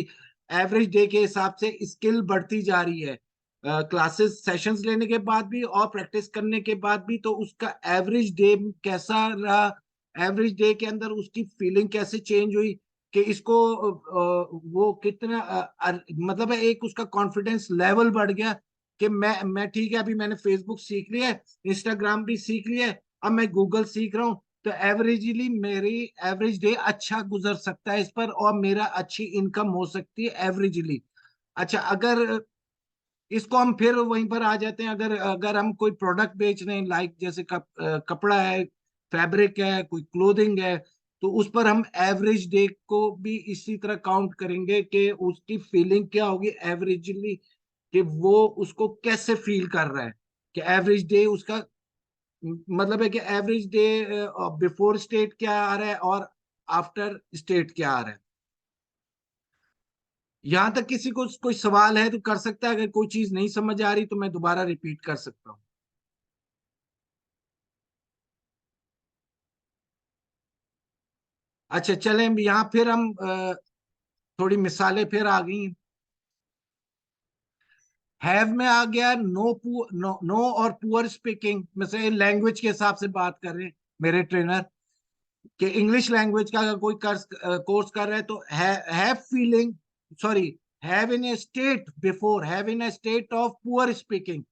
एवरेज डे के हिसाब से स्किल बढ़ती जा रही है, क्लासेस सेशंस लेने के बाद भी और प्रैक्टिस करने के बाद भी। तो उसका एवरेज डे कैसा रहा, एवरेज डे के अंदर उसकी फीलिंग कैसे चेंज हुई, कि इसको वो कितना मतलब है एक उसका कॉन्फिडेंस लेवल बढ़ गया कि मैं ठीक है, अभी मैंने फेसबुक सीख लिया है, इंस्टाग्राम भी सीख लिया है, अब मैं गूगल सीख रहा हूँ, तो एवरेजली मेरी एवरेज डे अच्छा गुजर सकता है इस पर, और मेरा अच्छी इनकम हो सकती है एवरेजली। अच्छा, अगर इसको हम फिर वहीं पर आ जाते हैं, अगर अगर हम कोई प्रोडक्ट बेच रहे हैं, लाइक जैसे कपड़ा है, फैब्रिक है, कोई क्लोथिंग है, तो उस पर हम एवरेज डे को भी इसी तरह काउंट करेंगे कि उसकी फीलिंग क्या होगी एवरेजली, कि वो उसको कैसे फील कर रहा है, कि एवरेज डे उसका मतलब है कि एवरेज डे बिफोर स्टेट क्या आ रहा है और आफ्टर स्टेट क्या आ रहा है। यहां तक किसी को कोई सवाल है तो कर सकता है, अगर कोई चीज नहीं समझ आ रही तो मैं दोबारा रिपीट कर सकता हूँ। अच्छा चलें, यहाँ फिर हम थोड़ी मिसालें फिर आ गई। हैव में आ गया नो, नो और पुअर स्पीकिंग में से लैंग्वेज के हिसाब से बात कर रहे हैं मेरे ट्रेनर, कि इंग्लिश लैंग्वेज का अगर कोई कोर्स कर रहा है तो have feeling, sorry, have in A state before, have in A state of poor speaking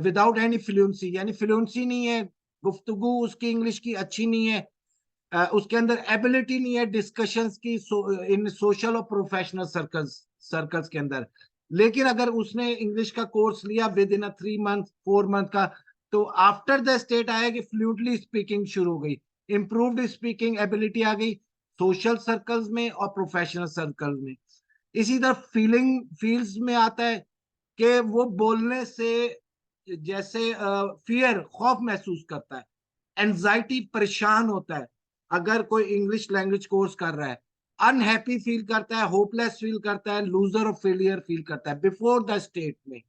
without any fluency, यानी फ्लुएंसी नहीं है, गुफ्तगू उसकी इंग्लिश की अच्छी नहीं है, उसके अंदर एबिलिटी नहीं है डिस्कशंस की इन सोशल और प्रोफेशनल सर्कल्स सर्कल्स के अंदर। लेकिन अगर उसने इंग्लिश का कोर्स लिया विद इन 3 मंथ 4 मंथ का, तो आफ्टर द स्टेट आया कि फ्लुएंटली स्पीकिंग शुरू हो गई, इंप्रूव्ड स्पीकिंग एबिलिटी आ गई सोशल सर्कल्स में और प्रोफेशनल सर्कल्स में। इसी तरह फील्ड्स में आता है कि वो बोलने से जैसे फियर खौफ महसूस करता है, एंजाइटी परेशान होता है अगर कोई इंग्लिश लैंग्वेज कोर्स कर रहा है, अनहैप्पी फील करता है, होपलेस फील करता है, लूजर और फेलियर फील करता है बिफोर द स्टेट में।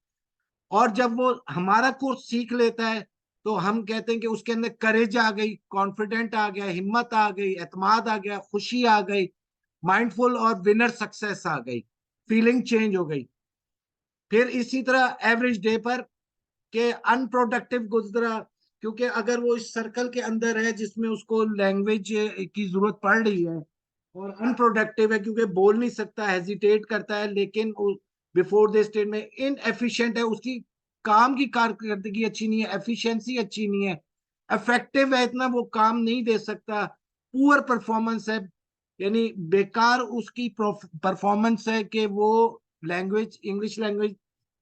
और जब वो हमारा कोर्स सीख लेता है तो हम कहते हैं कि उसके अंदर करेज आ गई, कॉन्फिडेंट आ गया, हिम्मत आ गई, एतमाद आ गया, खुशी आ गई, माइंडफुल और विनर सक्सेस आ गई, फीलिंग चेंज हो गई। फिर इसी तरह एवरेज डे पर के अनप्रोडक्टिव गुजरा, क्योंकि अगर वो इस सर्कल के अंदर है जिसमें उसको लैंग्वेज की जरूरत पड़ रही है, और अनप्रोडक्टिव है क्योंकि बोल नहीं सकता, हेजिटेट करता है, लेकिन बिफोर द स्टेट में इनएफिशिएंट है, उसकी काम की कारकर्दगी अच्छी नहीं है, एफिशिएंसी अच्छी नहीं है, इफेक्टिव है इतना वो काम नहीं दे सकता, पुअर परफॉर्मेंस है, यानी बेकार उसकी परफॉर्मेंस है, कि वो लैंग्वेज इंग्लिश लैंग्वेज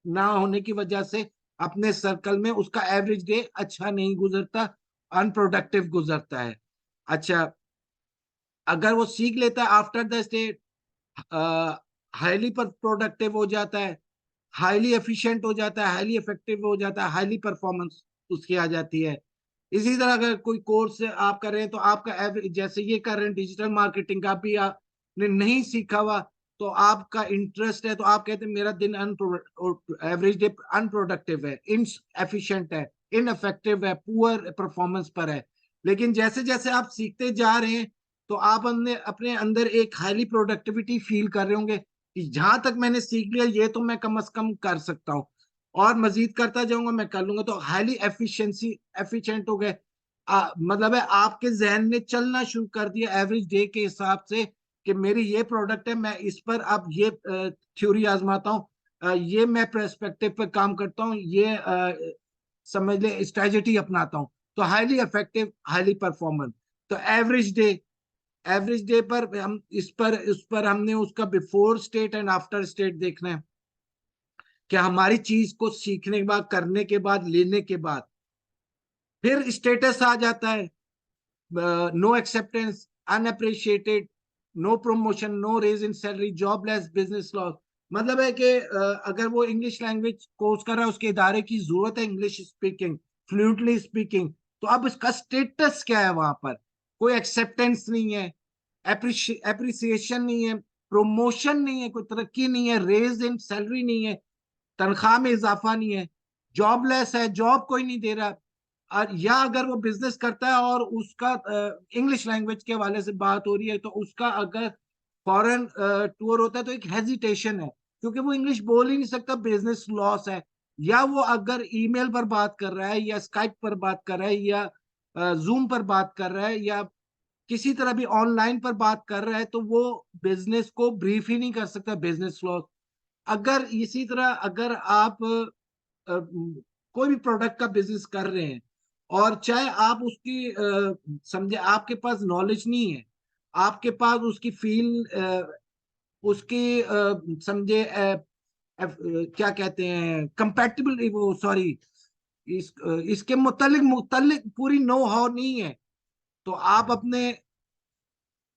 ना होने की वजह से अपने सर्कल में उसका एवरेज डे अच्छा नहीं गुजरता, अनप्रोडक्टिव गुजरता है। अच्छा, अगर वो सीख लेता है after the state, highly productive हो जाता है, हाईली एफिशिएंट हो जाता है, हाईली इफेक्टिव हो जाता है, हाईली परफॉर्मेंस उसकी आ जाती है। इसी तरह अगर कोई कोर्स आप कर रहे हैं तो आपका एवरेज, जैसे ये कर रहे हैं डिजिटल मार्केटिंग का, भी आपने नहीं सीखा हुआ तो आपका इंटरेस्ट है, तो आप कहते हैं मेरा दिन एवरेज डे अनप्रोडक्टिव है, इन एफिशिएंट है, इनफेक्टिव है, पुअर परफॉर्मेंस पर है। लेकिन जैसे जैसे आप सीखते जा रहे हैं तो आप अपने अपने अंदर एक हाईली प्रोडक्टिविटी फील कर रहे होंगे कि जहां तक मैंने सीख लिया ये तो मैं कम से कम कर सकता हूँ, और मजीद करता जाऊंगा, मैं कर लूंगा, तो हाईली एफिशिएंसी एफिशिएंट हो गए। मतलब है आपके जहन ने चलना शुरू कर दिया एवरेज डे के हिसाब से, कि मेरी ये प्रोडक्ट है, मैं इस पर अब ये थ्योरी आजमाता हूँ, ये मैं पर्सपेक्टिव पे काम करता हूँ, ये समझ ले स्ट्रेटेजी अपनाता हूँ, तो हाईली इफेक्टिव, हाईली परफॉर्मेंस। तो एवरेज डे पर हम इस पर हमने उसका before state and after state देखना है, कि हमारी चीज को सीखने के बाद, करने के बाद, लेने के बाद फिर स्टेटस आ जाता है, no acceptance, unappreciated, no promotion, no raise in salary, jobless, business loss. मतलब है कि अगर वो इंग्लिश लैंग्वेज कोर्स कर रहा है, उसके इदारे की जरूरत है इंग्लिश स्पीकिंग, फ्लुएंटली स्पीकिंग, तो अब इसका स्टेटस क्या है, वहां पर कोई एक्सेप्टेंस नहीं है, एप्रिसिएशन नहीं है, प्रमोशन नहीं है, कोई तरक्की नहीं है, रेज इन सैलरी नहीं है, तनख्वाह में इजाफा नहीं है, जॉबलेस है, जॉब कोई नहीं दे रहा, या अगर वो बिजनेस करता है और उसका इंग्लिश लैंग्वेज के हवाले से बात हो रही है, तो उसका अगर फॉरेन टूर होता है तो एक हेजिटेशन है, क्योंकि वो इंग्लिश बोल ही नहीं सकता, बिजनेस लॉस है। या वो अगर ईमेल पर बात कर रहा है, या स्काइप पर बात कर रहा है, या जूम पर बात कर रहा है, या किसी तरह भी ऑनलाइन पर बात कर रहा है, तो वो बिजनेस को ब्रीफ ही नहीं कर सकता, बिजनेस लॉस। अगर इसी तरह अगर आप कोई भी प्रोडक्ट का बिजनेस कर रहे हैं, और चाहे आप उसकी समझे आपके पास नॉलेज नहीं है, आपके पास उसकी उसकी समझे क्या कहते हैं कंपैटिबल, वो सॉरी, इसके मुतल्लिक मुतल्लिक पूरी नो हाउ नहीं है, तो आप अपने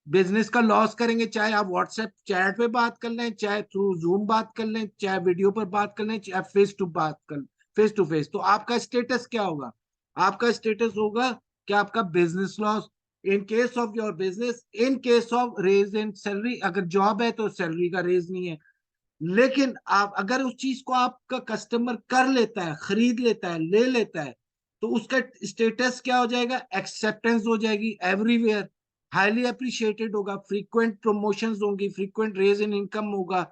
बिजनेस का लॉस करेंगे। चाहे आप व्हाट्सएप चैट पे बात कर लें, चाहे थ्रू जूम बात कर लें, चाहे वीडियो पर बात कर लें, चाहे फेस टू फेस, तो आपका स्टेटस क्या होगा? आपका स्टेटस होगा कि आपका business loss in case of your business, in case of raise in salary, अगर जॉब है तो सैलरी का रेज नहीं है। लेकिन आप अगर उस चीज को आपका कस्टमर कर लेता है, खरीद लेता है, ले लेता है, तो उसका स्टेटस क्या हो जाएगा? एक्सेप्टेंस हो जाएगी एवरीवेयर, हाईली अप्रिशिएटेड होगा, फ्रीक्वेंट प्रमोशंस होंगी, फ्रीक्वेंट रेज इन इनकम होगा,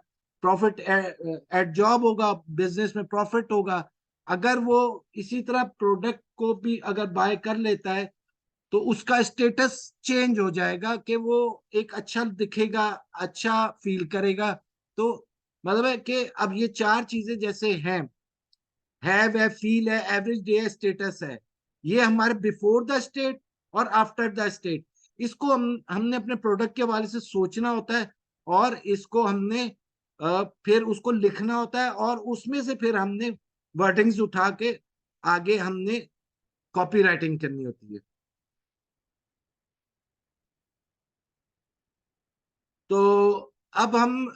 प्रॉफिट एट जॉब होगा, बिजनेस में प्रॉफिट होगा। अगर वो इसी तरह प्रोडक्ट को भी अगर बाय कर लेता है, तो उसका स्टेटस चेंज हो जाएगा, कि वो एक अच्छा दिखेगा, अच्छा फील करेगा। तो मतलब है कि अब ये चार चीजें जैसे हैं, हैव है, फील है, एवरेज डे है, स्टेटस है, ये हमारे बिफोर द स्टेट और आफ्टर द स्टेट। इसको हमने अपने प्रोडक्ट के हवाले से सोचना होता है, और इसको हमने फिर उसको लिखना होता है, और उसमें से फिर हमने वर्डिंग्स उठा के आगे हमने कॉपी राइटिंग करनी होती है। तो अब हम,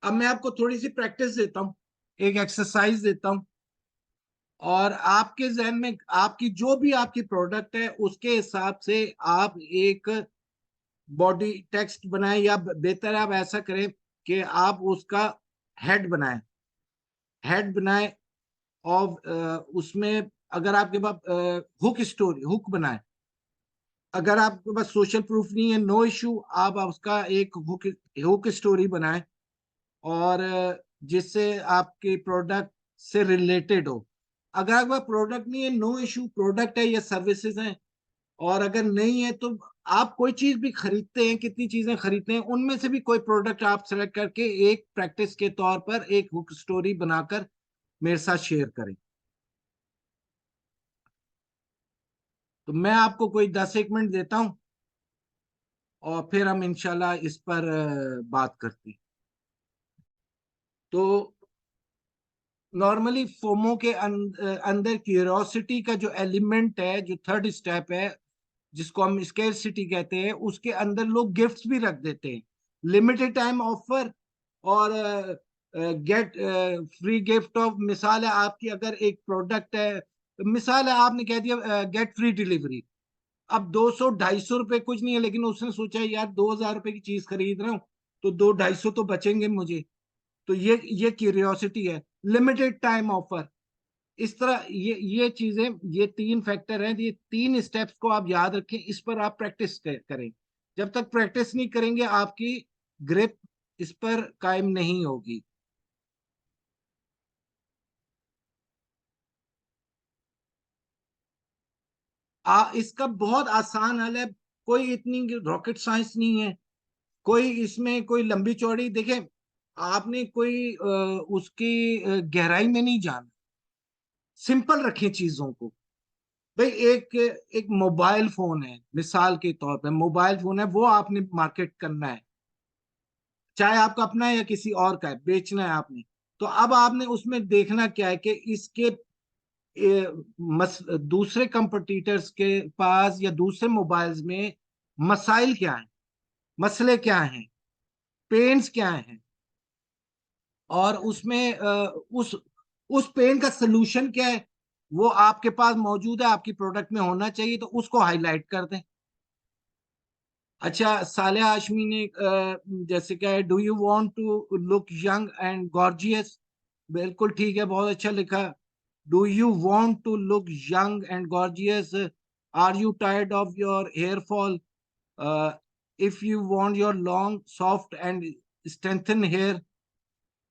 मैं आपको थोड़ी सी प्रैक्टिस देता हूँ, एक एक्सरसाइज देता हूँ, और आपके जहन में आपकी जो भी आपकी प्रोडक्ट है उसके हिसाब से आप एक बॉडी टेक्स्ट बनाएं, या बेहतर आप ऐसा करें कि आप उसका हेड बनाएं, हेड बनाएं, और उसमें अगर आपके पास हुक स्टोरी, हुक बनाएं। अगर आपके पास सोशल प्रूफ नहीं है, नो इशू, आप उसका एक हुक हुक स्टोरी बनाएं, और जिससे आपके प्रोडक्ट से रिलेटेड हो। अगर आपका प्रोडक्ट नहीं है, नो इशू, प्रोडक्ट है या सर्विसेज हैं, और अगर नहीं है तो आप कोई चीज भी खरीदते हैं, कितनी चीजें खरीदते हैं, उनमें से भी कोई प्रोडक्ट आप सेलेक्ट करके एक प्रैक्टिस के तौर पर एक हुक स्टोरी बनाकर मेरे साथ शेयर करें। तो मैं आपको कोई 10 एक मिनट देता हूं, और फिर हम इंशाल्लाह इस पर बात करते हैं। तो नॉर्मली फोमो के अंदर क्यूरियोसिटी का जो एलिमेंट है, जो थर्ड स्टेप है, जिसको हम स्केर्सिटी कहते हैं, उसके अंदर लोग गिफ्ट्स भी रख देते हैं, लिमिटेड टाइम ऑफर, और गेट फ्री गिफ्ट ऑफ। मिसाल है आपकी, अगर एक प्रोडक्ट है, मिसाल है आपने कह दिया गेट फ्री डिलीवरी। अब 200 250 रुपए कुछ नहीं है, लेकिन उसने सोचा यार 2000 रुपए की चीज खरीद रहा हूँ, तो 2 250 तो बचेंगे मुझे। तो ये क्यूरियोसिटी है, लिमिटेड टाइम ऑफर। इस तरह ये चीजें, ये तीन फैक्टर हैं, ये तीन स्टेप्स को आप याद रखें, इस पर आप प्रैक्टिस करें। जब तक प्रैक्टिस नहीं करेंगे आपकी ग्रिप इस पर कायम नहीं होगी। इसका बहुत आसान हल है, कोई इतनी रॉकेट साइंस नहीं है, कोई इसमें कोई लंबी चौड़ी देखें, आपने कोई उसकी गहराई में नहीं जाना, सिंपल रखें चीजों को। भाई एक मोबाइल फोन है, मिसाल के तौर पे मोबाइल फोन है, वो आपने मार्केट करना है, चाहे आपका अपना है या किसी और का है, बेचना है आपने। तो अब आपने उसमें देखना क्या है कि इसके दूसरे कंपटीटर्स के पास या दूसरे मोबाइल्स में मसाइल क्या है, मसले क्या हैं, पेन्स क्या हैं, और उसमें उस पेन का सलूशन क्या है, वो आपके पास मौजूद है, आपकी प्रोडक्ट में होना चाहिए, तो उसको हाईलाइट कर दें। अच्छा, साले हाशमी ने जैसे क्या है, do you want to look young and gorgeous, बिल्कुल ठीक है, बहुत अच्छा लिखा। Do you want to look young and gorgeous, are you tired of your hair fall, if you want your long soft and strengthen hair.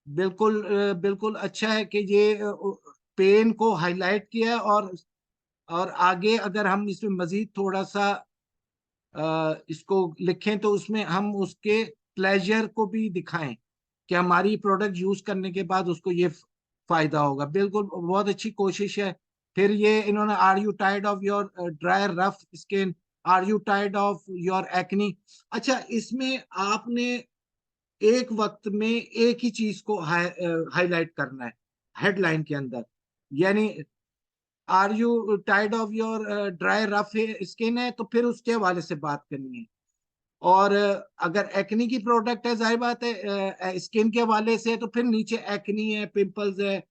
बिल्कुल बिल्कुल अच्छा है कि ये पेन को हाईलाइट किया है, और आगे अगर हम इसमें मजीद थोड़ा सा इसको लिखें तो उसमें हम उसके प्लेजर को भी दिखाएं कि हमारी प्रोडक्ट यूज करने के बाद उसको ये फायदा होगा। बिल्कुल बहुत अच्छी कोशिश है। फिर ये इन्होंने, are you tired of your dry rough skin, are you tired of your acne. अच्छा, इसमें आपने एक वक्त में एक ही चीज को हाईलाइट करना है हेडलाइन के अंदर, यानी are you tired of your dry rough skin है तो फिर उसके हवाले से बात करनी है। और अगर एक्नी की प्रोडक्ट है, जाहिर बात है स्किन के हवाले से है, तो फिर नीचे एक्नी है, पिंपल्स है,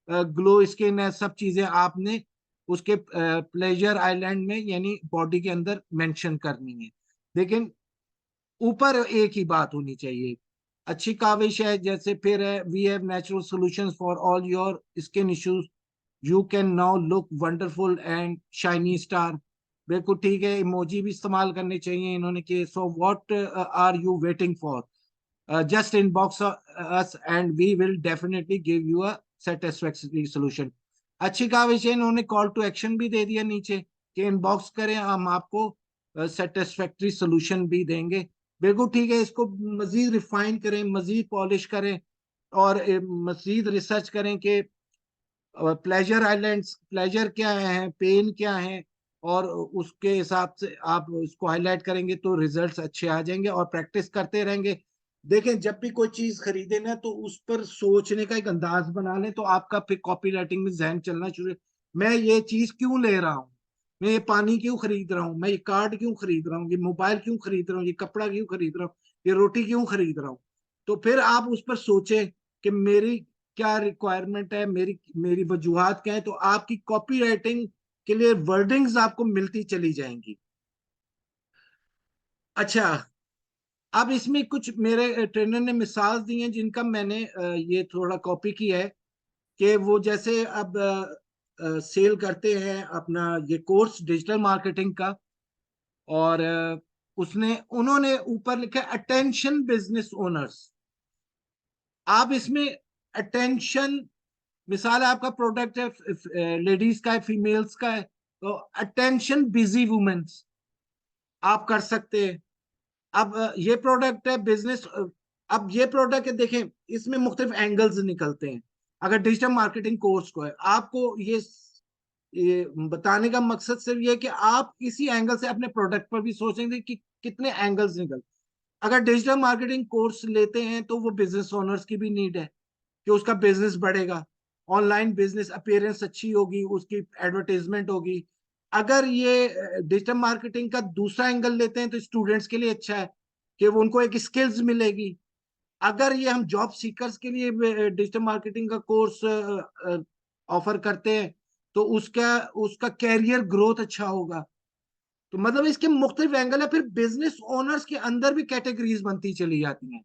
ग्लो स्किन है, सब चीजें आपने उसके प्लेजर आइलैंड में यानी बॉडी के अंदर मेंशन करनी है। लेकिन ऊपर एक ही बात होनी चाहिए। अच्छी काविश है, जैसे फिर है, we have natural solutions for all your skin issues, you can now look wonderful and shiny star. बिल्कुल ठीक है, इमोजी भी इस्तेमाल करने चाहिए इन्होंने कि so what are you waiting for, just inbox us and we will definitely give you a satisfactory solution. अच्छी काविश है, इन्होंने कॉल टू एक्शन भी दे दिया नीचे कि इनबॉक्स करें, हम आपको सेटिस्फैक्टरी सोल्यूशन भी देंगे। बिल्कुल ठीक है, इसको मजीद रिफाइन करें, मजीद पॉलिश करें, और मजीद रिसर्च करें कि प्लेजर आइलैंड्स, प्लेजर क्या है, पेन क्या है, और उसके हिसाब से आप उसको हाईलाइट करेंगे तो रिजल्ट्स अच्छे आ जाएंगे, और प्रैक्टिस करते रहेंगे। देखें, जब भी कोई चीज खरीदे ना तो उस पर सोचने का एक अंदाज बना लें, तो आपका फिर कॉपी राइटिंग में जहन चलना शुरू। मैं ये चीज क्यों ले रहा हूँ, मैं ये पानी क्यों खरीद रहा हूँ, मैं ये कार्ड क्यों खरीद रहा हूँ, ये मोबाइल क्यों खरीद रहा हूँ, ये कपड़ा क्यों खरीद रहा हूँ, ये रोटी क्यों खरीद रहा हूँ। तो फिर आप उस पर सोचें कि मेरी क्या रिक्वायरमेंट है, मेरी मेरी वजूहात क्या है, तो आपकी कॉपी राइटिंग के लिए वर्डिंग्स आपको मिलती चली जाएंगी। अच्छा, अब इसमें कुछ मेरे ट्रेनर ने मिसाल दी हैं जिनका मैंने ये थोड़ा कॉपी किया है, कि वो जैसे अब सेल करते हैं अपना ये कोर्स डिजिटल मार्केटिंग का, और उसने उन्होंने ऊपर लिखा है अटेंशन बिजनेस ओनर्स। आप इसमें अटेंशन, मिसाल है आपका प्रोडक्ट है लेडीज का है, फीमेल्स का है, तो अटेंशन बिजी वुमेन्स आप कर सकते हैं। अब ये प्रोडक्ट है बिजनेस, अब ये प्रोडक्ट है, देखें इसमें मुख्तलिफ एंगल्स निकलते हैं। अगर डिजिटल मार्केटिंग कोर्स को है, आपको ये बताने का मकसद सिर्फ ये है कि आप इसी एंगल से अपने प्रोडक्ट पर भी सोचेंगे कि कितने एंगल्स निकल। अगर डिजिटल मार्केटिंग कोर्स लेते हैं तो वो बिजनेस ओनर्स की भी नीड है कि उसका बिजनेस बढ़ेगा, ऑनलाइन बिजनेस अपीयरेंस अच्छी होगी, उसकी एडवर्टाइजमेंट होगी। अगर ये डिजिटल मार्केटिंग का दूसरा एंगल लेते हैं तो स्टूडेंट्स के लिए अच्छा है कि वो उनको एक स्किल्स मिलेगी। अगर ये हम जॉब सीकर्स के लिए डिजिटल मार्केटिंग का कोर्स ऑफर करते हैं तो उसका उसका कैरियर ग्रोथ अच्छा होगा। तो मतलब इसके मुख्तलिफ एंगल है, फिर बिजनेस ओनर्स के अंदर भी कैटेगरीज बनती चली जाती हैं।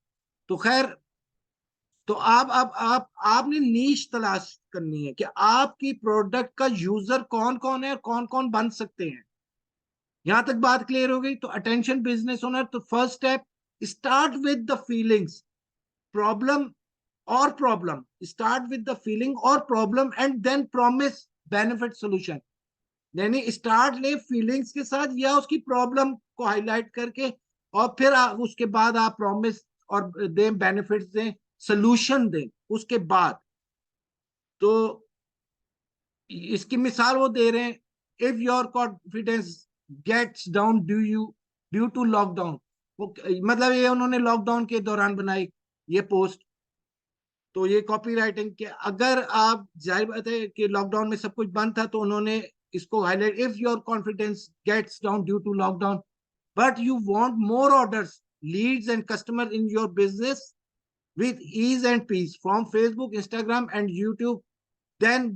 तो खैर, तो आप आपने नीश तलाश करनी है कि आपकी प्रोडक्ट का यूजर कौन कौन है और कौन कौन बन सकते हैं। यहां तक बात क्लियर हो गई। तो अटेंशन बिजनेस ओनर, तो first step, start with the feelings, problem और problem, start with the feeling और problem and then promise benefit solution. यानी स्टार्ट ले फीलिंग्स के साथ या उसकी प्रॉब्लम को हाईलाइट करके, और फिर उसके बाद आप प्रॉमिस और दें, बेनिफिट्स दें, सोल्यूशन दें उसके बाद। तो इसकी मिसाल वो दे रहे हैं, if your confidence gets down due to lockdown. वो मतलब ये उन्होंने लॉकडाउन के दौरान बनाई ये पोस्ट। तो ये कॉपी राइटिंग के, अगर आप, जाहिर बात है कि लॉकडाउन में सब कुछ बंद था, तो उन्होंने इसको highlight, if your confidence gets down due to lockdown but you want more orders leads and customers in your business with ease and peace from Facebook, Instagram and YouTube. Then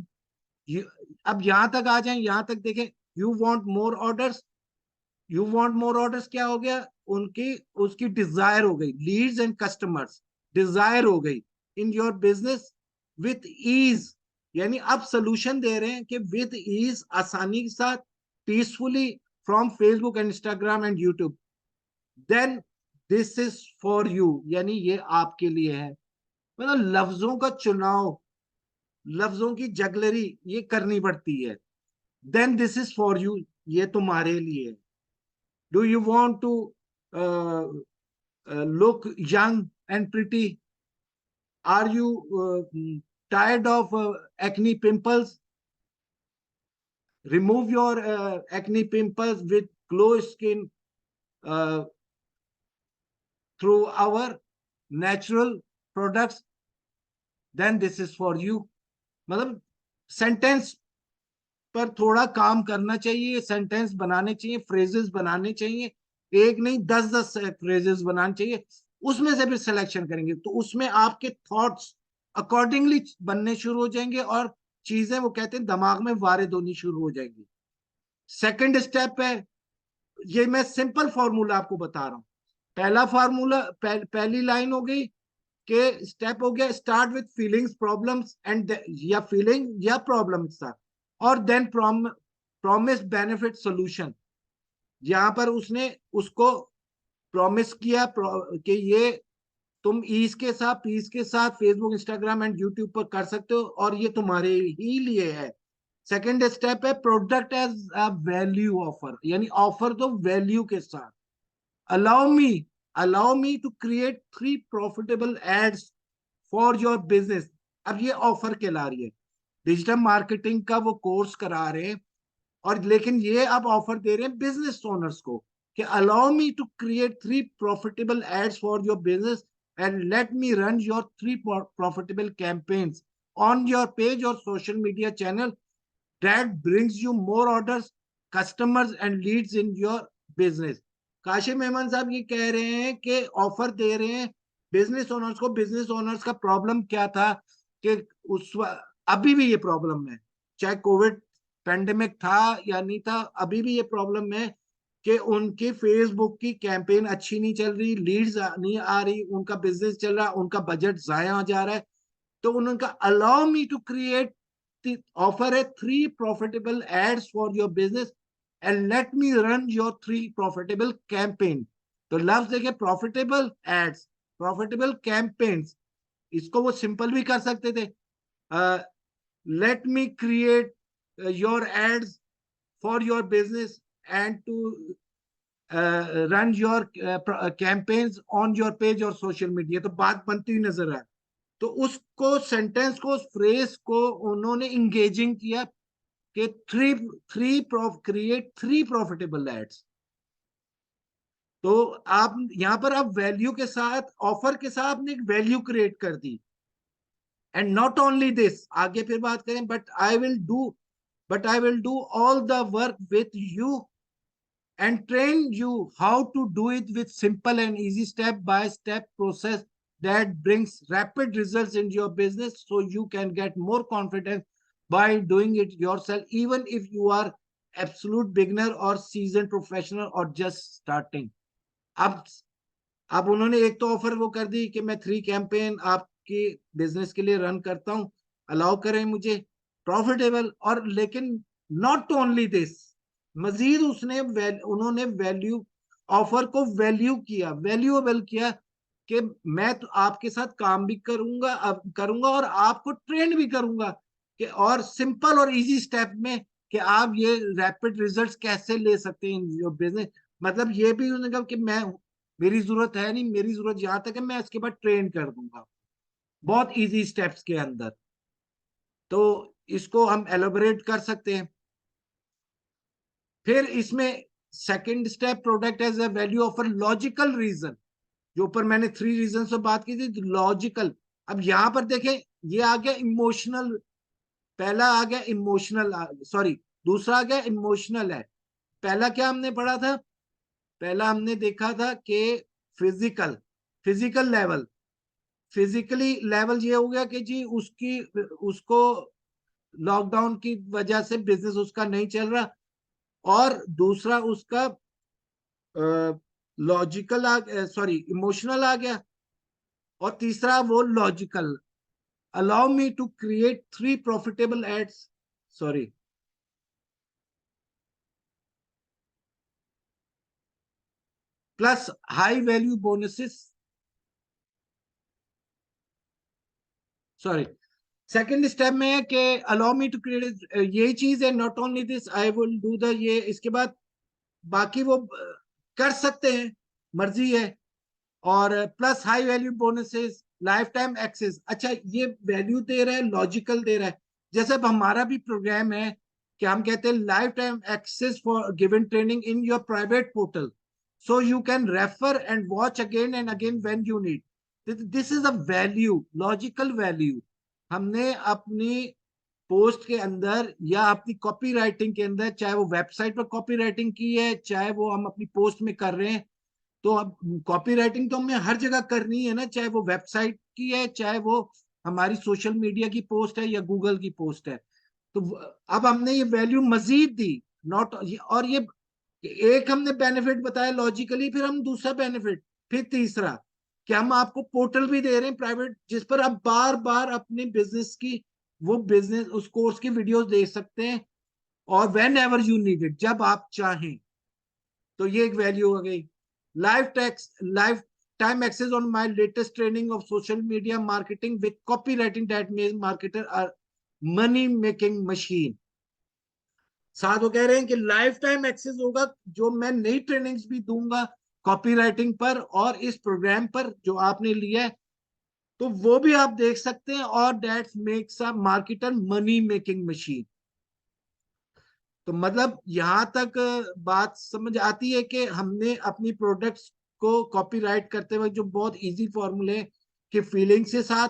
अब यहां तक आ जाएं, यहां तक देखें, you want more orders, you want more orders क्या हो गया, उनकी उसकी डिजायर हो गई, लीड्स एंड कस्टमर्स डिजायर हो गई in your business with ease, यानी अब सोल्यूशन दे रहे हैं कि विद ईज, आसानी के साथ, peacefully from Facebook and Instagram and YouTube. Then this is for you, यानी ये आपके लिए है। मतलब लफ्जों का चुनाव, लफ्जों की जगलरी ये करनी पड़ती है। Then this is for you, ये तुम्हारे लिए है। Do you want to look young and pretty? Are you tired of acne pimples? Remove your acne pimples with glow skin uh, through our natural products. Then this is for you. मतलब sentence पर थोड़ा काम करना चाहिए, sentence बनाने चाहिए, phrases बनाने चाहिए, एक नहीं 10-10 फ्रेजेस बनाने चाहिए, उसमें से फिर सिलेक्शन करेंगे तो उसमें आपके थॉट्स अकॉर्डिंगली बनने शुरू हो जाएंगे और चीजें, वो कहते हैं, दिमाग में वारिद होनी शुरू हो जाएंगी। सेकंड स्टेप है, ये मैं सिंपल फॉर्मूला आपको बता रहा हूं। पहला फॉर्मूला, पहली लाइन हो गई कि स्टेप हो गया, start with feelings, problems and, या फीलिंग या प्रॉब्लम था, और देन प्रॉमिस बेनिफिट सोल्यूशन। यहां पर उसने उसको प्रॉमिस किया कि ये तुम ईज के साथ, पीस के साथ फेसबुक, इंस्टाग्राम एंड यूट्यूब पर कर सकते हो और ये तुम्हारे ही लिए है। सेकंड स्टेप है product as a value offer, यानी ऑफर दो वैल्यू के साथ। Allow me allow me to create 3 profitable ads for your business. अब ये ऑफर कहला रही है, डिजिटल मार्केटिंग का वो कोर्स करा रहे हैं, और लेकिन ये अब ऑफर दे रहे हैं बिजनेस ओनर्स को कि allow me to create 3 profitable ads for your business and let me run your 3 profitable campaigns on your page और social media channel that brings you more orders, customers and leads in your business. Kashif Memon साहब ये कह रहे हैं कि offer दे रहे हैं business owners को। बिजनेस ओनर्स का प्रॉब्लम क्या था कि अभी भी ये प्रॉब्लम है, चाहे कोविड पेंडेमिक था या नहीं था, अभी भी ये प्रॉब्लम है कि उनकी फेसबुक की कैंपेन अच्छी नहीं चल रही, लीड्स नहीं आ रही, उनका बिजनेस चल रहा, उनका बजट जाया जा रहा है। तो उनका allow me to create, offer है 3 profitable ads for your business and let me run your 3 profitable campaign. तो लफ्ज देखे, प्रॉफिटेबल एड्स, प्रॉफिटेबल कैंपेन्स, इसको वो सिंपल भी कर सकते थे, let me create your ads for your business and to run your campaigns on your page और social media। तो बात बनती हुई नजर आए, तो उसको सेंटेंस को, उस फ्रेज को उन्होंने इंगेजिंग किया कि क्रिएट 3 प्रॉफिटेबल एड्स। तो आप यहां पर आप वैल्यू के साथ, ऑफर के साथ आपने एक वैल्यू क्रिएट कर दी। एंड नॉट ओनली दिस, आगे फिर बात करें, but I will do all the work with you and train you how to do it with simple and easy step by step process that brings rapid results in your business so you can get more confidence by doing it yourself, even if you are absolute beginner or seasoned professional or just starting। अब उन्होंने एक तो offer वो कर दी कि मैं 3 campaign आपके business के लिए रन करता हूं, अलाउ करें मुझे, प्रॉफिटेबल। और लेकिन नॉट ओनली दिस, मजीद उन्होंने वैल्यू, ऑफर को वैल्यू किया, वैल्यूएबल किया कि मैं तो आपके साथ काम भी करूंगा और आपको ट्रेन भी करूंगा कि और सिंपल और इजी स्टेप में कि आप ये रैपिड रिजल्ट्स कैसे ले सकते हैं इन योर बिजनेस। मतलब ये भी उन्होंने कहा कि मैं, मेरी जरूरत है नहीं, मेरी जरूरत यहां तक है, मैं इसके बाद ट्रेन कर दूंगा बहुत इजी स्टेप्स के अंदर। तो इसको हम एलोबरेट कर सकते हैं। फिर इसमें second step, product as a value offer logical reason, जो ऊपर मैंने 3 रीजन से बात की थी, लॉजिकल। अब यहां पर देखें, ये आ गया इमोशनल, पहला आ गया इमोशनल, सॉरी, दूसरा आ गया इमोशनल है। पहला क्या हमने पढ़ा था, पहला हमने देखा था कि physical, physical level, physically level ये हो गया कि जी उसको लॉकडाउन की वजह से बिजनेस उसका नहीं चल रहा, और दूसरा उसका लॉजिकल सॉरी इमोशनल आ गया, और तीसरा वो logical. Allow me to create 3 profitable ads, sorry, plus high value bonuses, sorry, second step में है कि अलाउ मी टू क्रिएट, यही चीज है, not only this I will do the ये, इसके बाद बाकी वो कर सकते हैं, मर्जी है। और plus high value bonuses, life time access. अच्छा, ये वैल्यू दे रहा है, लॉजिकल दे रहा है। जैसे अब हमारा भी प्रोग्राम है कि हम कहते हैं life time access for given training in your private portal, so you can refer and watch again and again when you need. This is a value, logical value. हमने अपनी पोस्ट के अंदर या अपनी कॉपी राइटिंग के अंदर, चाहे वो वेबसाइट पर कॉपी राइटिंग की है, चाहे वो हम अपनी पोस्ट में कर रहे हैं, तो अब कॉपी राइटिंग तो हमें हर जगह करनी है ना, चाहे वो वेबसाइट की है, चाहे वो हमारी सोशल मीडिया की पोस्ट है या गूगल की पोस्ट है। तो अब हमने ये वैल्यू मजीद दी, नॉट, और ये एक हमने बेनिफिट बताया लॉजिकली, फिर हम दूसरा बेनिफिट, फिर तीसरा कि हम आपको पोर्टल भी दे रहे हैं प्राइवेट, जिस पर आप बार बार अपने बिजनेस की, वो बिजनेस उस कोर्स की वीडियोस देख सकते हैं, और whenever you need it, जब आप चाहें। तो ये एक वैल्यू हो गई। Life time access on my latest training of social media marketing with copy writing that make marketer are money making machine. साथ वो कह रहे हैं कि लाइफ टाइम एक्सेस होगा, जो मैं नई ट्रेनिंग्स भी दूंगा कॉपी राइटिंग पर और इस प्रोग्राम पर जो आपने लिया है, तो वो भी आप देख सकते हैं, और that makes a marketer money making machine. तो मतलब यहां तक बात समझ आती है कि हमने अपनी प्रोडक्ट्स को कॉपीराइट करते वक्त जो बहुत इजी फॉर्मूले कि फीलिंग के साथ,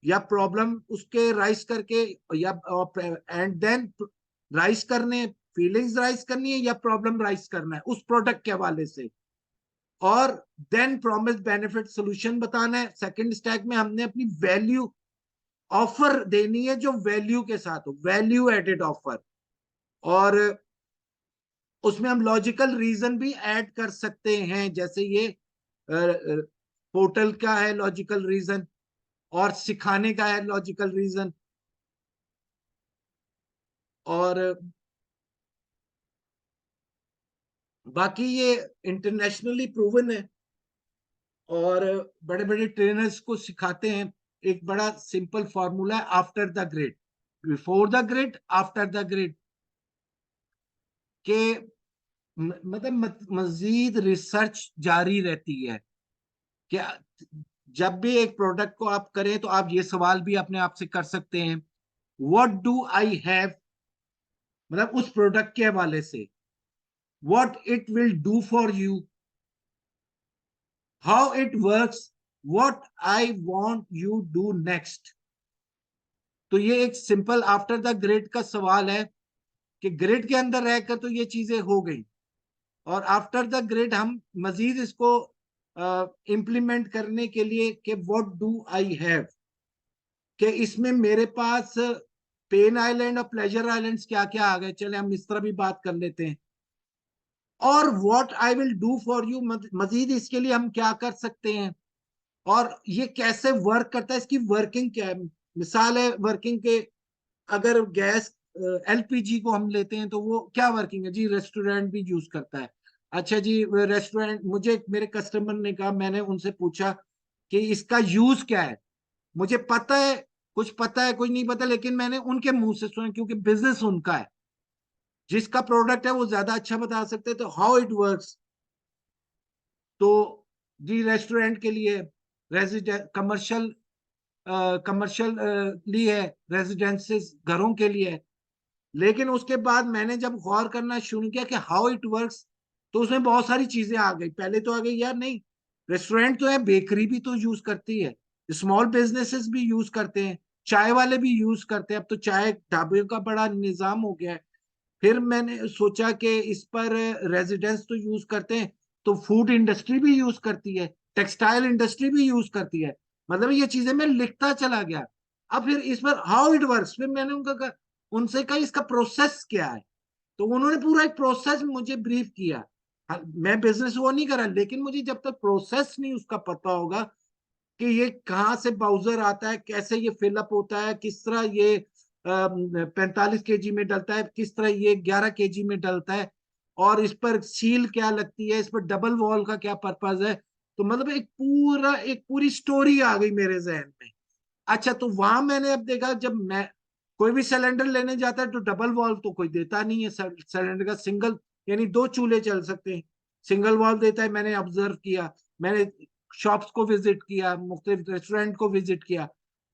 या प्रॉब्लम उसके राइज करके, या एंड देन राइज करने, फीलिंग्स राइज करनी है या प्रॉब्लम राइज करना है उस प्रोडक्ट के हवाले से, और देन प्रॉमिस बेनिफिट सोल्यूशन बताना है। सेकंड स्टैक में हमने अपनी वैल्यू ऑफर देनी है जो वैल्यू के साथ हो, वैल्यू एडेड ऑफर, और उसमें हम लॉजिकल रीजन भी ऐड कर सकते हैं, जैसे ये पोर्टल का है लॉजिकल रीजन, और सिखाने का है लॉजिकल रीजन, और बाकी ये इंटरनेशनली प्रूवन है, और बड़े बड़े ट्रेनर्स को सिखाते हैं। एक बड़ा सिंपल फॉर्मूला है, after the grid, before the grid, after the grid, के मतलब मजीद रिसर्च जारी रहती है कि जब भी एक प्रोडक्ट को आप करें तो आप ये सवाल भी अपने आप से कर सकते हैं, व्हाट डू आई हैव, मतलब उस प्रोडक्ट के हवाले से, what it will do for you, how it works, what I want you do next. तो ये एक सिंपल आफ्टर द ग्रिड का सवाल है कि ग्रिड के अंदर रहकर तो ये चीजें हो गई, और आफ्टर द ग्रिड हम मजीद इसको इंप्लीमेंट करने के लिए कि व्हाट डू आई हैव, कि इसमें मेरे पास पेन आइलैंड और प्लेजर आइलैंड्स क्या क्या आ गए, चले हम इस तरह भी बात कर लेते हैं। और what I will do for you, Majid इसके लिए हम क्या कर सकते हैं, और ये कैसे वर्क करता है, इसकी वर्किंग क्या है। मिसाल है वर्किंग के, अगर गैस एलपीजी को हम लेते हैं तो वो क्या वर्किंग है जी, रेस्टोरेंट भी यूज करता है। अच्छा जी, रेस्टोरेंट, मुझे मेरे कस्टमर ने कहा, मैंने उनसे पूछा कि इसका यूज क्या है, मुझे पता है, कुछ पता है कुछ नहीं पता, लेकिन मैंने उनके मुंह से सुना, क्योंकि बिजनेस उनका है, जिसका प्रोडक्ट है वो ज्यादा अच्छा बता सकते हैं। तो हाउ इट वर्क्स, तो जी रेस्टोरेंट के लिए, रेजिडेंट कमर्शियल, कमर्शियली है, रेजिडेंसेस घरों के लिए है। लेकिन उसके बाद मैंने जब गौर करना शुरू किया कि हाउ इट वर्क्स, तो उसमें बहुत सारी चीजें आ गई। पहले तो आ गई यार, नहीं, रेस्टोरेंट तो है, बेकरी भी तो यूज करती है, स्मॉल बिजनेसेस भी यूज करते हैं, चाय वाले भी यूज करते हैं, अब तो चाय ढाबे का बड़ा निजाम हो गया है। फिर मैंने सोचा कि इस पर रेजिडेंस तो यूज करते हैं, तो फूड इंडस्ट्री भी यूज करती है, टेक्सटाइल इंडस्ट्री भी यूज करती है। मतलब ये चीजें मैं लिखता चला गया। अब फिर इस पर हाउ इट वर्क्स, फिर मैंने उनसे कहा इसका प्रोसेस क्या है। तो उन्होंने पूरा एक प्रोसेस मुझे ब्रीफ किया। मैं बिजनेस वो नहीं करा, लेकिन मुझे जब तक प्रोसेस नहीं उसका पता होगा कि ये कहाँ से ब्राउजर आता है, कैसे ये फिलअप होता है, किस तरह ये 45 kg में डलता है, किस तरह ये 11 kg में डलता है, और इस पर सील क्या लगती है, इस पर डबल वॉल का क्या पर्पज है। तो मतलब एक पूरी स्टोरी आ गई मेरे जहन में। अच्छा, तो वहां मैंने अब देखा, जब मैं कोई भी सिलेंडर लेने जाता है तो डबल वॉल्व तो कोई देता नहीं है। सिलेंडर का सिंगल, यानी 2 चूल्हे चल सकते हैं, सिंगल वॉल्व देता है। मैंने ऑब्जर्व किया, मैंने शॉप्स को विजिट किया, मुख्तलिफ रेस्टोरेंट को विजिट किया।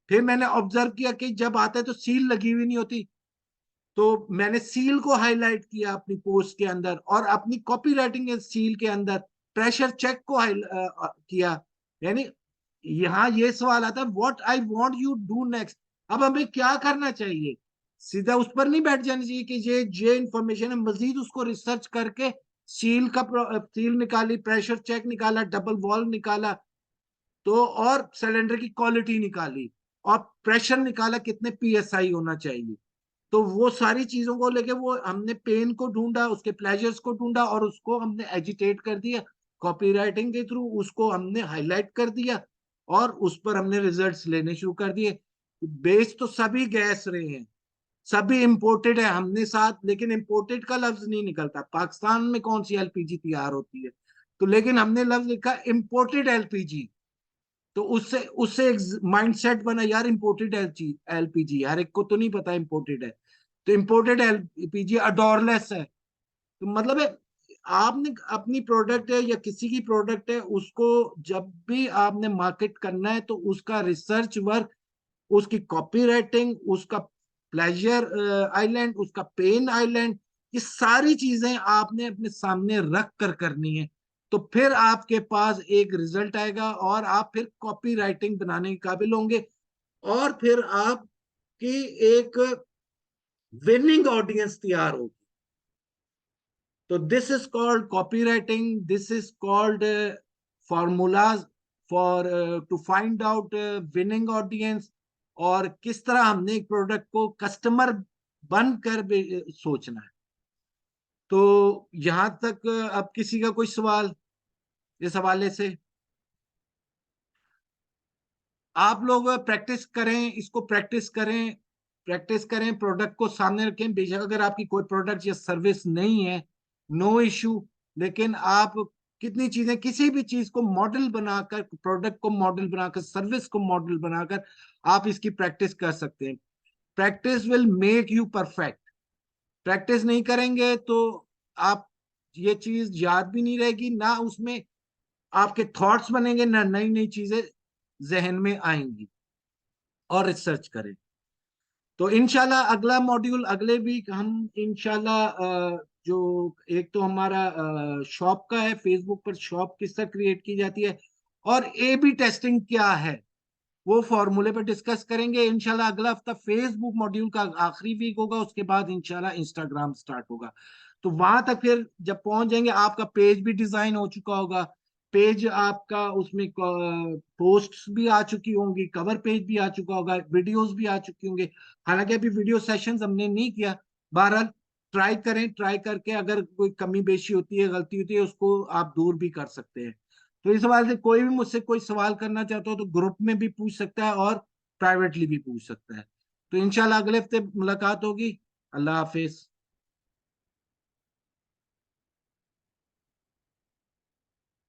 फिर मैंने ऑब्जर्व किया कि जब आता है तो सील लगी हुई नहीं होती। तो मैंने सील को हाईलाइट किया अपनी पोस्ट के अंदर, और अपनी कॉपी राइटिंग सील के अंदर प्रेशर चेक को किया। यानी यहाँ ये सवाल आता है, what I want you do next. अब हमें क्या करना चाहिए? सीधा उस पर नहीं बैठ जाना चाहिए कि ये इंफॉर्मेशन है, मजीद उसको रिसर्च करके सील निकाली, प्रेशर चेक निकाला, डबल वॉल्व निकाला, तो और सिलेंडर की क्वालिटी निकाली, और प्रेशर निकाला कितने पीएसआई होना चाहिए। तो वो सारी चीजों को लेके वो हमने पेन को ढूंढा, उसके प्लेजर्स को ढूंढा, और उसको हमने एजिटेट कर दिया कॉपी राइटिंग के थ्रू, उसको हमने हाईलाइट कर दिया, और उस पर हमने रिजल्ट्स लेने शुरू कर दिए। बेच तो सभी गैस रहे हैं, सभी इंपोर्टेड है हमने साथ, लेकिन इंपोर्टेड का लफ्ज नहीं निकलता। पाकिस्तान में कौन सी एलपीजी तैयार होती है? तो लेकिन हमने लफ्ज लिखा इंपोर्टेड एलपीजी। तो उससे उससे एक माइंडसेट बना, यार इंपोर्टेड एलपीजी, यार एक को तो नहीं पता इंपोर्टेड है। तो इंपोर्टेड एलपीजी अडोरलेस है। तो मतलब है, आपने अपनी प्रोडक्ट है या किसी की प्रोडक्ट है, उसको जब भी आपने मार्केट करना है तो उसका रिसर्च वर्क, उसकी कॉपी राइटिंग, उसका प्लेजर आइलैंड, उसका पेन आइलैंड, ये सारी चीजें आपने अपने सामने रख कर करनी है। तो फिर आपके पास एक रिजल्ट आएगा, और आप फिर कॉपी राइटिंग बनाने के काबिल होंगे, और फिर आपकी एक विनिंग ऑडियंस तैयार होगी। तो this is called copy writing, this is called formulas for to find out winning audience, और किस तरह हमने एक प्रोडक्ट को कस्टमर बनकर सोचना है। तो यहां तक अब किसी का कोई सवाल इस हवाले से? आप लोग प्रैक्टिस करें, इसको प्रैक्टिस करें, प्रैक्टिस करें, प्रोडक्ट को सामने रखें। बेशक अगर आपकी कोई प्रोडक्ट या सर्विस नहीं है, नो इशू, लेकिन आप कितनी चीजें, किसी भी चीज को मॉडल बनाकर, प्रोडक्ट को मॉडल बनाकर, सर्विस को मॉडल बनाकर आप इसकी प्रैक्टिस कर सकते हैं। Practice will make you perfect. Practice नहीं करेंगे तो आप, ये चीज याद भी नहीं रहेगी, ना उसमें आपके थॉट्स बनेंगे, ना नई नई चीजें जहन में आएंगी। और रिसर्च करें। तो इंशाल्लाह अगला मॉड्यूल अगले वीक हम इंशाल्लाह जो एक तो हमारा शॉप का है, फेसबुक पर शॉप किस तरह क्रिएट की जाती है, और ए बी टेस्टिंग क्या है, वो फॉर्मूले पर डिस्कस करेंगे इंशाल्लाह। अगला हफ्ता फेसबुक मॉड्यूल का आखिरी वीक होगा, उसके बाद इंशाल्लाह इंस्टाग्राम स्टार्ट होगा। तो वहां तक फिर जब पहुंच जाएंगे, आपका पेज भी डिजाइन हो चुका होगा, पेज आपका उसमें पोस्ट्स भी आ चुकी होंगी, कवर पेज भी आ चुका होगा, वीडियोस भी आ चुके होंगे। हालांकि अभी वीडियो सेशंस हमने नहीं किया। बहरहाल ट्राई करें, ट्राई करके अगर कोई कमी बेशी होती है, गलती होती है, उसको आप दूर भी कर सकते हैं। तो इस सवाल से कोई भी मुझसे कोई सवाल करना चाहता हो तो ग्रुप में भी पूछ सकता है, और प्राइवेटली भी पूछ सकता है। तो इंशाल्लाह अगले हफ्ते मुलाकात होगी। अल्लाह हाफिज।